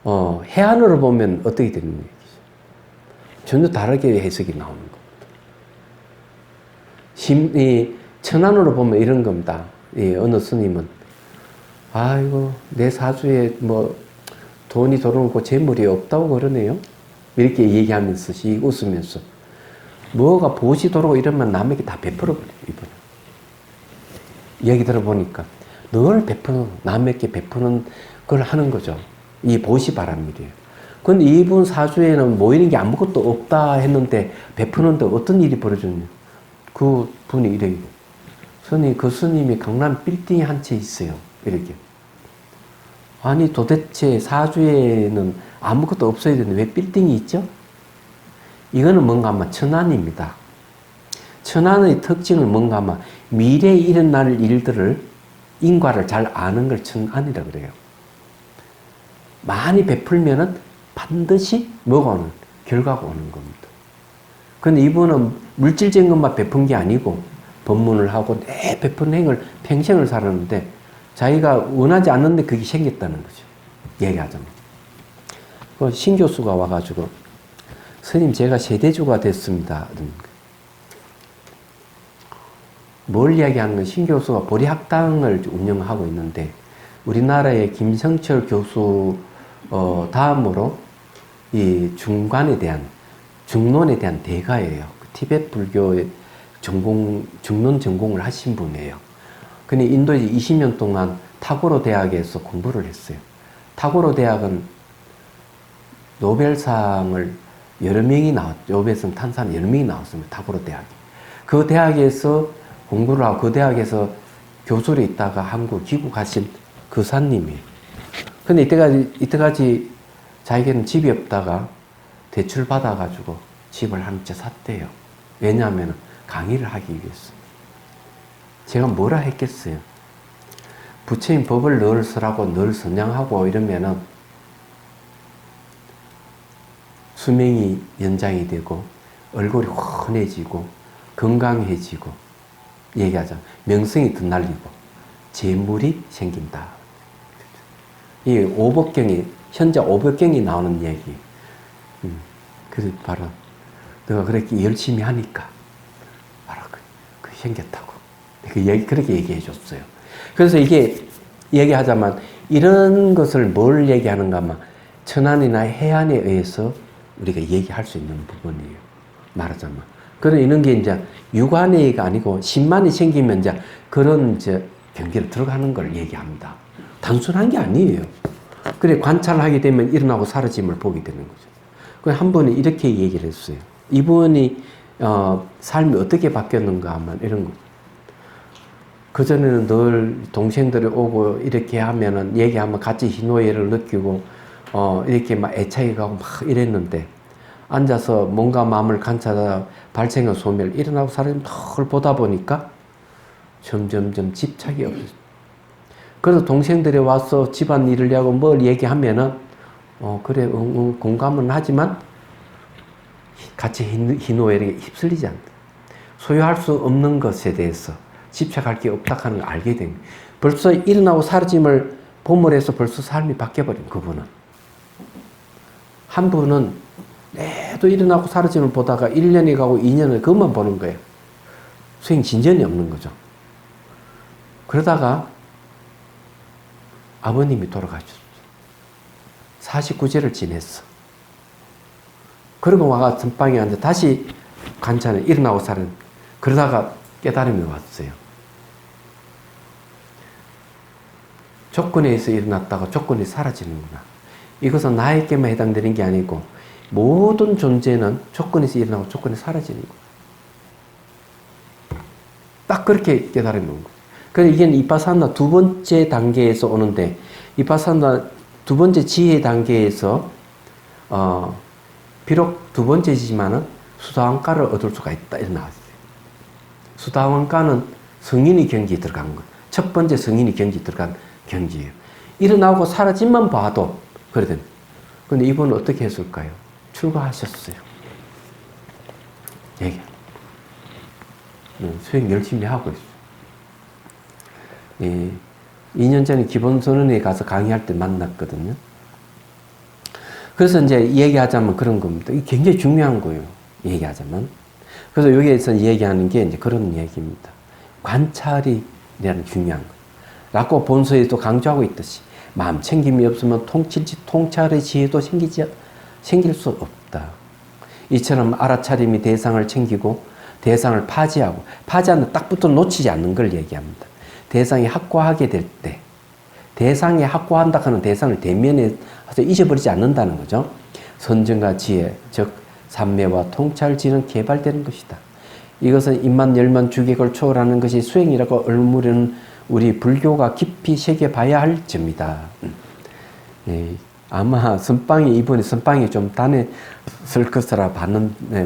해안으로 보면 어떻게 되는 얘기죠? 전혀 다르게 해석이 나오는 겁니다. 이 천안으로 보면 이런 겁니다. 어느 스님은 아이고 내 사주에 뭐 돈이 들어오고 재물이 없다고 그러네요. 이렇게 얘기하면서 웃으면서 뭐가 보시 들어오고 이러면 남에게 다 베풀어버려요. 이분은. 얘기 들어보니까 늘 남에게 베푸는 걸 하는 거죠. 이 보시 바람일이에요. 근데 이분 사주에는 모이는 게 아무것도 없다 했는데 베푸는데 어떤 일이 벌어졌냐. 그 분이 이래요. 그 스님이 강남 빌딩에 한 채 있어요. 이렇게. 아니 도대체 사주에는 아무것도 없어야 되는데 왜 빌딩이 있죠? 이거는 뭔가 아마 천안입니다. 천안의 특징은 뭔가 아마 미래에 일어날 일들을 인과를 잘 아는 걸 천안이라고 그래요. 많이 베풀면은 반드시 뭐가 오는 결과가 오는 겁니다. 근데 이분은 물질적인 것만 베푼 게 아니고 법문을 하고 내 베푼 행을 평생을 살았는데 자기가 원하지 않는데 그게 생겼다는 거죠. 얘기하자면. 그 신 교수가 와가지고 스님 제가 세대주가 됐습니다. 뭘 이야기하는 건 신 교수가 보리학당을 운영하고 있는데 우리나라의 김성철 교수 다음으로 이 중론에 대한 대가예요. 티베트 불교의 중론 전공을 하신 분이에요. 근데 인도에 20년 동안 타고로 대학에서 공부를 했어요. 타고로 대학은 노벨상을 여러 명이 노벨상 탄 사람 여러 명이 나왔습니다. 타고로 대학에. 그 대학에서 공부를 하고 그 대학에서 교수로 있다가 한국 귀국하신 그 사님이에요. 근데 이때까지 자기는 집이 없다가 대출 받아가지고 집을 한 채 샀대요. 왜냐하면 강의를 하기 위해서. 제가 뭐라 했겠어요? 부처님 법을 늘 쓰라고 늘 선양하고 이러면은 수명이 연장이 되고 얼굴이 훤해지고 건강해지고 얘기하자 명성이 드날리고 재물이 생긴다. 이 오법경이 현재 오법경이 나오는 얘기. 그래서 바로 내가 그렇게 열심히 하니까 바로 그 생겼다고. 그렇게 얘기해 줬어요. 그래서 이게 얘기하자면 이런 것을 뭘 얘기하는가 하면 천안이나 해안에 의해서 우리가 얘기할 수 있는 부분이에요. 말하자면. 그런 이런 게 이제 육안의가 아니고 신만이 생기면 이제 그런 경계로 들어가는 걸 얘기합니다. 단순한 게 아니에요. 그래 관찰을 하게 되면 일어나고 사라짐을 보게 되는 거죠. 한 분이 이렇게 얘기를 했어요. 이분이 삶이 어떻게 바뀌었는가 하면 이런 거. 그전에는 늘 동생들이 오고 이렇게 하면은 얘기하면 같이 희노애를 느끼고 이렇게 막 애착이 가고 막 이랬는데 앉아서 뭔가 마음을 관찰하다 발생한 소멸 일어나고 사라지는 걸 보다 보니까 점점점 집착이 없어져. 그래서 동생들이 와서 집안 일을 하고 뭘 얘기하면은 그래 공감은 하지만 같이 희노애에 휩쓸리지 않는다. 소유할 수 없는 것에 대해서 집착할 게 없다 하는 걸 알게 된 거예요. 벌써 일어나고 사라짐을 보물해서 벌써 삶이 바뀌어버린 그분은. 한 분은 매도 일어나고 사라짐을 보다가 1년이 가고 2년을 그것만 보는 거예요. 수행 진전이 없는 거죠. 그러다가 아버님이 돌아가셨어. 49제를 지냈어. 그러고 와가 선방에 앉아 다시 관찰을 일어나고 사는 그러다가 깨달음이 왔어요. 조건에 의해서 일어났다가 조건이 사라지는구나. 이것은 나에게만 해당되는 게 아니고 모든 존재는 조건에서 일어나고 조건이 사라지는 거예요. 딱 그렇게 깨달음이 온 거예요. 그래서 이게 이파사나 두 번째 단계에서 오는데 이파사나 두 번째 지혜 단계에서 비록 두 번째지만은 수다원가를 얻을 수가 있다 이렇게 나왔어요. 수다원가는 성인의 경지에 들어간 거예요. 첫 번째 성인의 경지에 들어간 경지예요. 일어나고 사라짐만 봐도 그러든. 근데 이분은 어떻게 했을까요? 출가하셨어요. 얘기. 수행 열심히 하고 있어요. 2년 전에 기본선언에 가서 강의할 때 만났거든요. 그래서 이제 얘기하자면 그런 겁니다. 이게 굉장히 중요한 거예요. 얘기하자면. 그래서 여기에서 얘기하는 게 이제 그런 얘기입니다. 관찰이 중요한 거예요. 라고 본서에도 강조하고 있듯이 마음 챙김이 없으면 통찰의 지혜도 생길 수 없다. 이처럼 알아차림이 대상을 챙기고 대상을 파지하는 딱 붙어 놓치지 않는 걸 얘기합니다. 대상이 확고하게 될 때, 대상이 확고한다 하는 대상을 대면에 잊어버리지 않는다는 거죠. 선정과 지혜, 즉 삼매와 통찰지는 개발되는 것이다. 이것은 입만 열면 주객을 초월하는 것이 수행이라고 얼무리는 우리 불교가 깊이 새겨봐야 할 점이다. 네, 아마 이번에 선빵이 좀 단했을 것이라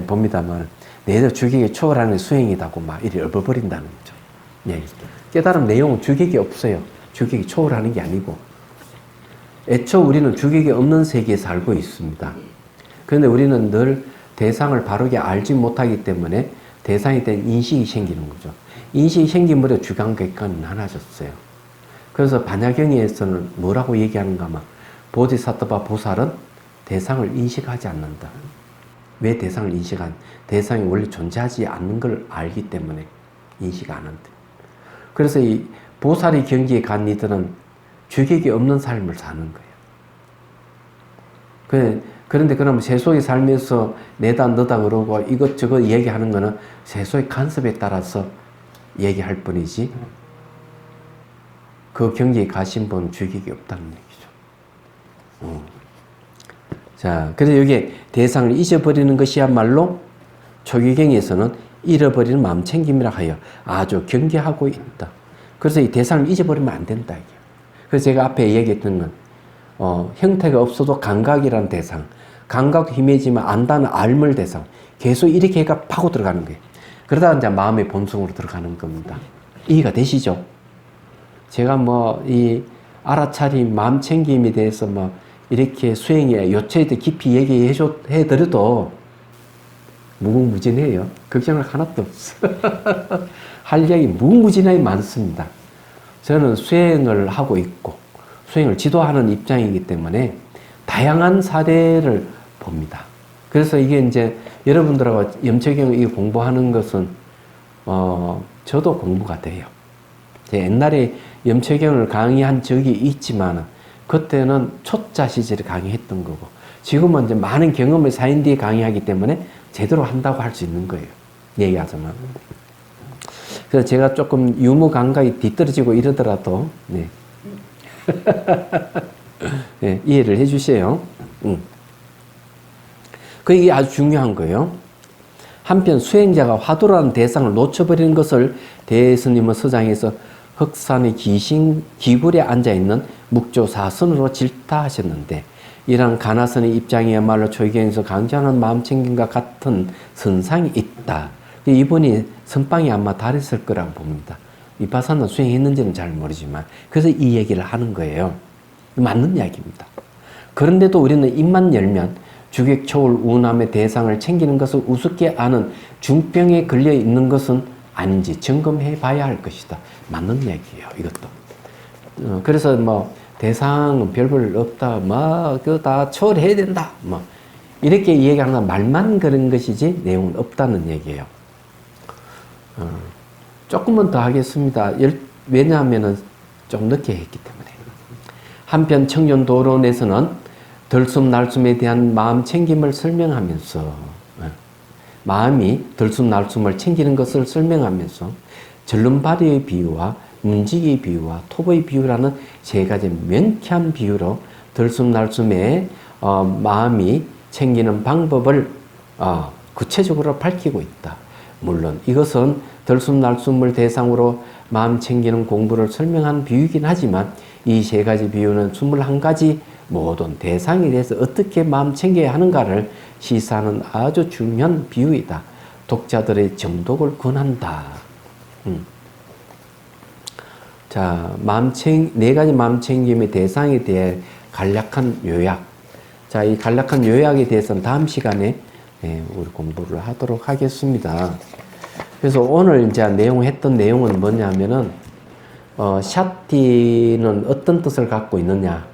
봅니다만, 내도 주객이 초월하는 수행이다고 막 이리 엎어버린다는 거죠. 네, 깨달은 내용은 주객이 없어요. 주객이 초월하는 게 아니고. 애초 우리는 주객이 없는 세계에 살고 있습니다. 그런데 우리는 늘 대상을 바르게 알지 못하기 때문에 대상에 대한 인식이 생기는 거죠. 인식이 생기므로 주관객관이 나눠졌어요. 그래서 반야경에서는 뭐라고 얘기하는가 하면 보디사트바 보살은 대상을 인식하지 않는다. 왜 대상을 대상이 원래 존재하지 않는 걸 알기 때문에 인식 안 한다. 그래서 이 보살의 경지에 간 이들은 주객이 없는 삶을 사는 거예요. 그런데 그럼 세속의 삶에서 내다 너다 그러고 이것저것 얘기하는 거는 세속의 간섭에 따라서 얘기할 뿐이지 그 경지에 가신 분은 주객이 없다는 얘기죠. 자, 그래서 여기에 대상을 잊어버리는 것이야말로 초기경에서는 잃어버리는 마음챙김이라 하여 아주 경계하고 있다. 그래서 이 대상을 잊어버리면 안 된다. 그래서 제가 앞에 얘기했던 건 형태가 없어도 감각이라는 대상, 감각 힘이지만 안다는 알물 대상, 계속 이렇게 해가 파고 들어가는 거예요. 그러다가 이제 마음의 본성으로 들어가는 겁니다. 이해가 되시죠? 제가 이 알아차림, 마음챙김에 대해서 이렇게 수행에 요체에 깊이 얘기해드려도 무궁무진해요. 걱정할 하나도 없어. 할 얘기 무궁무진하게 많습니다. 저는 수행을 하고 있고 수행을 지도하는 입장이기 때문에 다양한 사례를 봅니다. 그래서 이게 이제 여러분들하고 염채경 공부하는 것은 저도 공부가 돼요. 옛날에 염채경을 강의한 적이 있지만 그때는 초짜 시절에 강의했던 거고 지금은 이제 많은 경험을 쌓인 뒤에 강의하기 때문에 제대로 한다고 할 수 있는 거예요. 얘기하자면. 그래서 제가 조금 유머 감각이 뒤떨어지고 이러더라도 네. 네, 이해를 해 주세요. 그게 아주 중요한 거예요. 한편 수행자가 화두라는 대상을 놓쳐버리는 것을 대스님은 서장에서 흑산의 기굴에 앉아있는 묵조사선으로 질타하셨는데 이러한 가나선의 입장이야말로 초기경에서 강조하는 마음챙김과 같은 선상이 있다. 이분이 선방이 아마 다르실 거라고 봅니다. 위파사나 수행했는지는 잘 모르지만 그래서 이 얘기를 하는 거예요. 맞는 이야기입니다. 그런데도 우리는 입만 열면 주객초월 우남의 대상을 챙기는 것을 우습게 아는 중병에 걸려 있는 것은 아닌지 점검해 봐야 할 것이다. 맞는 얘기예요. 이것도. 그래서 대상은 별볼 없다. 그거 다 초월해야 된다. 이렇게 얘기하는 말만 그런 것이지 내용은 없다는 얘기예요. 조금만 더 하겠습니다. 왜냐하면 좀 늦게 했기 때문에. 한편 청년도론에서는 덜숨날숨에 대한 마음 챙김을 설명하면서 마음이 덜숨날숨을 챙기는 것을 설명하면서 절름발이의 비유와 문지기의 비유와 톱의 비유라는 세 가지 명쾌한 비유로 덜숨날숨에 마음이 챙기는 방법을 구체적으로 밝히고 있다. 물론 이것은 덜숨날숨을 대상으로 마음 챙기는 공부를 설명한 비유이긴 하지만 이 세 가지 비유는 21가지 모든 대상에 대해서 어떻게 마음 챙겨야 하는가를 시사하는 아주 중요한 비유이다. 독자들의 정독을 권한다. 자, 네 가지 마음 챙김의 대상에 대해 간략한 요약. 자, 이 간략한 요약에 대해서는 다음 시간에 우리 공부를 하도록 하겠습니다. 그래서 오늘 이제 했던 내용은 뭐냐면은, 샤티는 어떤 뜻을 갖고 있느냐.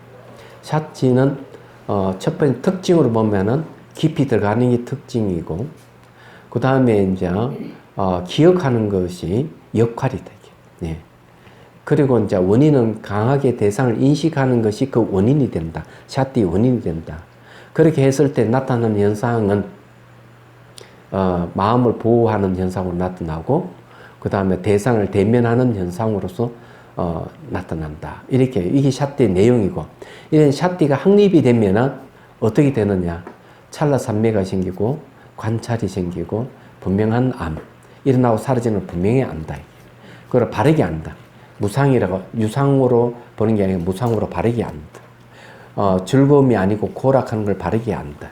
샤티는 첫 번째 특징으로 보면은 깊이 들어가는 게 특징이고, 그 다음에 이제, 기억하는 것이 역할이 되게. 예. 그리고 이제 원인은 강하게 대상을 인식하는 것이 그 원인이 된다. 샷띠 원인이 된다. 그렇게 했을 때 나타나는 현상은, 마음을 보호하는 현상으로 나타나고, 그 다음에 대상을 대면하는 현상으로서 나타난다. 이렇게, 이게 샷띠의 내용이고, 이런 샷띠가 확립이 되면은 어떻게 되느냐. 찰나산매가 생기고, 관찰이 생기고, 분명한 암. 일어나고 사라지는 분명히 안다. 그걸 바르게 안다. 무상이라고, 유상으로 보는 게 아니라 무상으로 바르게 안다. 즐거움이 아니고 고락하는 걸 바르게 안다.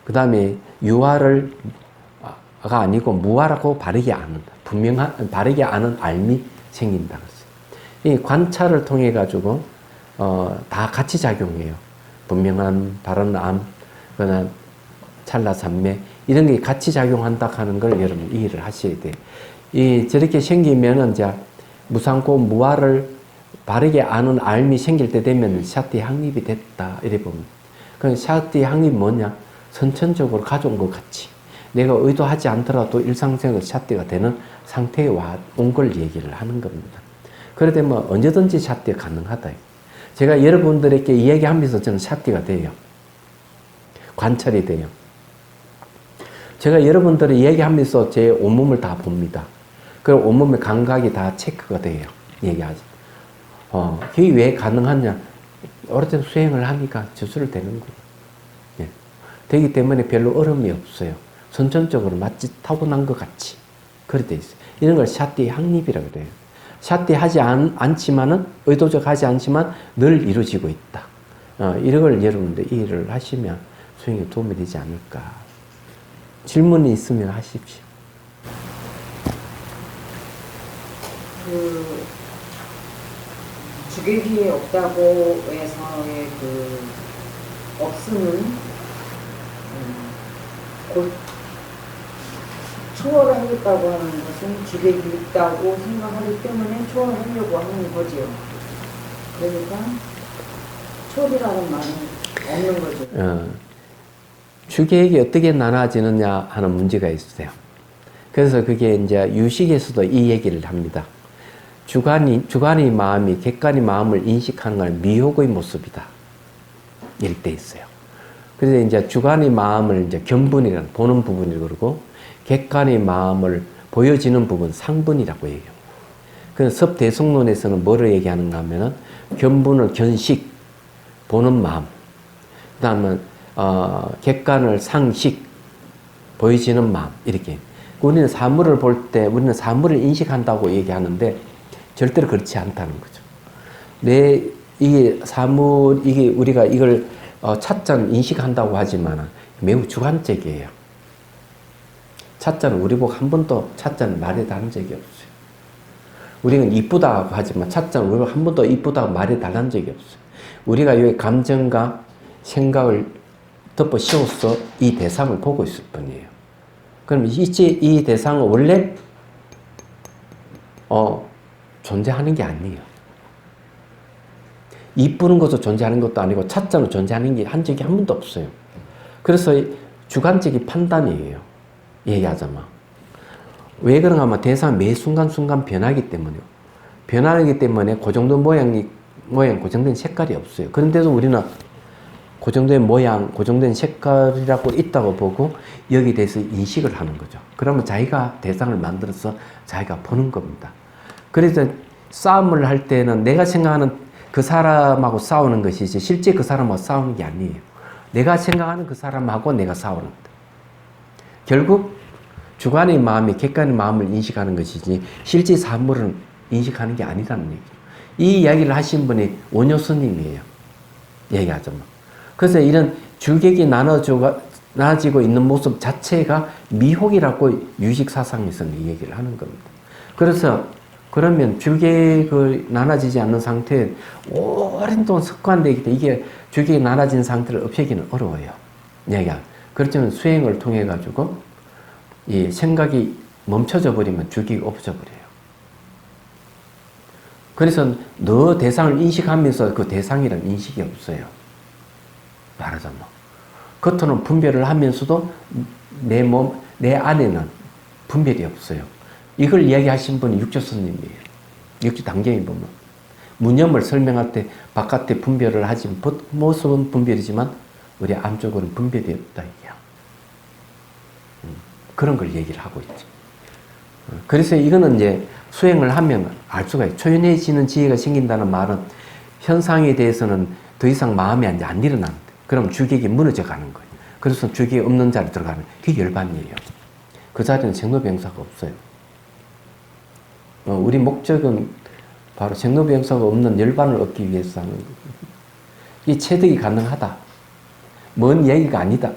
그 다음에 유화를, 가 아니고 무화라고 바르게 아는다. 바르게 아는 알미 생긴다. 이 관찰을 통해 가지고 다 같이 작용해요. 분명한 바른 암, 그다음 찰나산매 이런 게 같이 작용한다 하는 걸 여러분 이해를 하셔야 돼. 이 저렇게 생기면은 이제 무상고 무화를 바르게 아는 알미 생길 때 되면 샷띠 확립이 됐다 이래 보면. 그 샷띠 확립 뭐냐? 선천적으로 가져온 것 같이. 내가 의도하지 않더라도 일상생활 샷띠가 되는 상태에 온 걸 얘기를 하는 겁니다. 그래 되면 언제든지 샷띠가 가능하다. 제가 여러분들에게 이야기하면서 저는 샷띠가 돼요. 관찰이 돼요. 제가 여러분들을 이야기하면서 제 온몸을 다 봅니다. 그리고 온몸의 감각이 다 체크가 돼요. 얘기하지. 그게 왜 가능하냐? 오래된 수행을 하니까 주술을 되는 거예요. 예. 되기 때문에 별로 어려움이 없어요. 선천적으로 마치 타고난 것 같이 그렇게 돼 있어요. 이런 걸 샷띠 확립이라고 그래요. 샷띠 하지 않지만은 의도적 하지 않지만 늘 이루어지고 있다. 이런 걸 여러분들 이해를 하시면 수행에 도움이 되지 않을까. 질문이 있으면 하십시오. 그 주객이 없다고 해서의 그 없음은 곧 초월하겠다고 하는 것은 주객이 있다고 생각하기 때문에 초월하려고 하는 거지요. 그러니까 초월이라는 말은 없는 거죠. 주객이 어떻게 나눠지느냐 하는 문제가 있어요. 그래서 그게 이제 유식에서도 이 얘기를 합니다. 주관이 마음이 객관이 마음을 인식하는 건 미혹의 모습이다. 이렇게 돼 있어요. 그래서 이제 주관이 마음을 이제 견분이라는 보는 부분이라고 그러고 객관의 마음을 보여지는 부분 상분이라고 얘기해요. 그래서 섭대성론에서는 뭐를 얘기하는가 하면은 견분을 견식, 보는 마음. 그 다음에 객관을 상식, 보여지는 마음. 이렇게. 우리는 사물을 볼 때 우리는 사물을 인식한다고 얘기하는데 절대로 그렇지 않다는 거죠. 이게 우리가 이걸 찻잔 인식한다고 하지만 매우 주관적이에요. 찻잔은 우리 보고 한 번도 찻잔 말에 다른 적이 없어요. 우리는 이쁘다고 하지만 찻잔은 우리 보고 한 번도 이쁘다고 말에 달란 적이 없어요. 우리가 이 감정과 생각을 덮어 씌워서 이 대상을 보고 있을 뿐이에요. 그럼 이 대상은 원래 존재하는 게 아니에요. 이쁘는 것도 존재하는 것도 아니고 찻잔은 존재하는 게 한 적이 한 번도 없어요. 그래서 주관적인 판단이에요. 얘기하자면. 왜 그런가 하면 대상 매 순간순간 변하기 때문에요. 변하기 때문에 고정된 모양, 고정된 색깔이 없어요. 그런데도 우리는 고정된 모양, 고정된 색깔이라고 있다고 보고 여기에 대해서 인식을 하는 거죠. 그러면 자기가 대상을 만들어서 자기가 보는 겁니다. 그래서 싸움을 할 때는 내가 생각하는 그 사람하고 싸우는 것이지 실제 그 사람하고 싸우는 게 아니에요. 내가 생각하는 그 사람하고 내가 싸우는 거다. 결국 주관의 마음이 객관의 마음을 인식하는 것이지 실제 사물은 인식하는 게 아니라는 얘기예요. 이 이야기를 하신 분이 원효 스님이에요. 얘기하자면. 그래서 이런 주객이 나눠지고 있는 모습 자체가 미혹이라고 유식사상에서는 이 얘기를 하는 겁니다. 그래서 그러면 주객이 나눠지지 않는 상태에 오랜 동안 습관되기 때문에 이게 주객이 나눠진 상태를 없애기는 어려워요. 그렇지만 수행을 통해 가지고 이 생각이 멈춰져 버리면 주객이 없어져 버려요. 그래서 너 대상을 인식하면서 그 대상이라는 인식이 없어요. 말하자면. 겉으로는 분별을 하면서도 내 몸, 내 안에는 분별이 없어요. 이걸 이야기하신 분이 육조스님이에요. 육조당경에 보면. 무념을 설명할 때 바깥에 분별을 하지만 모습은 분별이지만 우리 안쪽으로는 분별이 없다 이게요. 그런 걸 얘기를 하고 있죠. 그래서 이거는 이제 수행을 하면 알 수가 있어요. 초연해지는 지혜가 생긴다는 말은 현상에 대해서는 더 이상 마음이 안 일어나는데 그럼 주객이 무너져 가는 거예요. 그래서 주객이 없는 자리에 들어가는 그게 열반이에요. 그 자리는 생로병사가 없어요. 우리 목적은 바로 생로병사가 없는 열반을 얻기 위해서 하는 거예요. 이 체득이 가능하다. 먼 얘기가 아니다.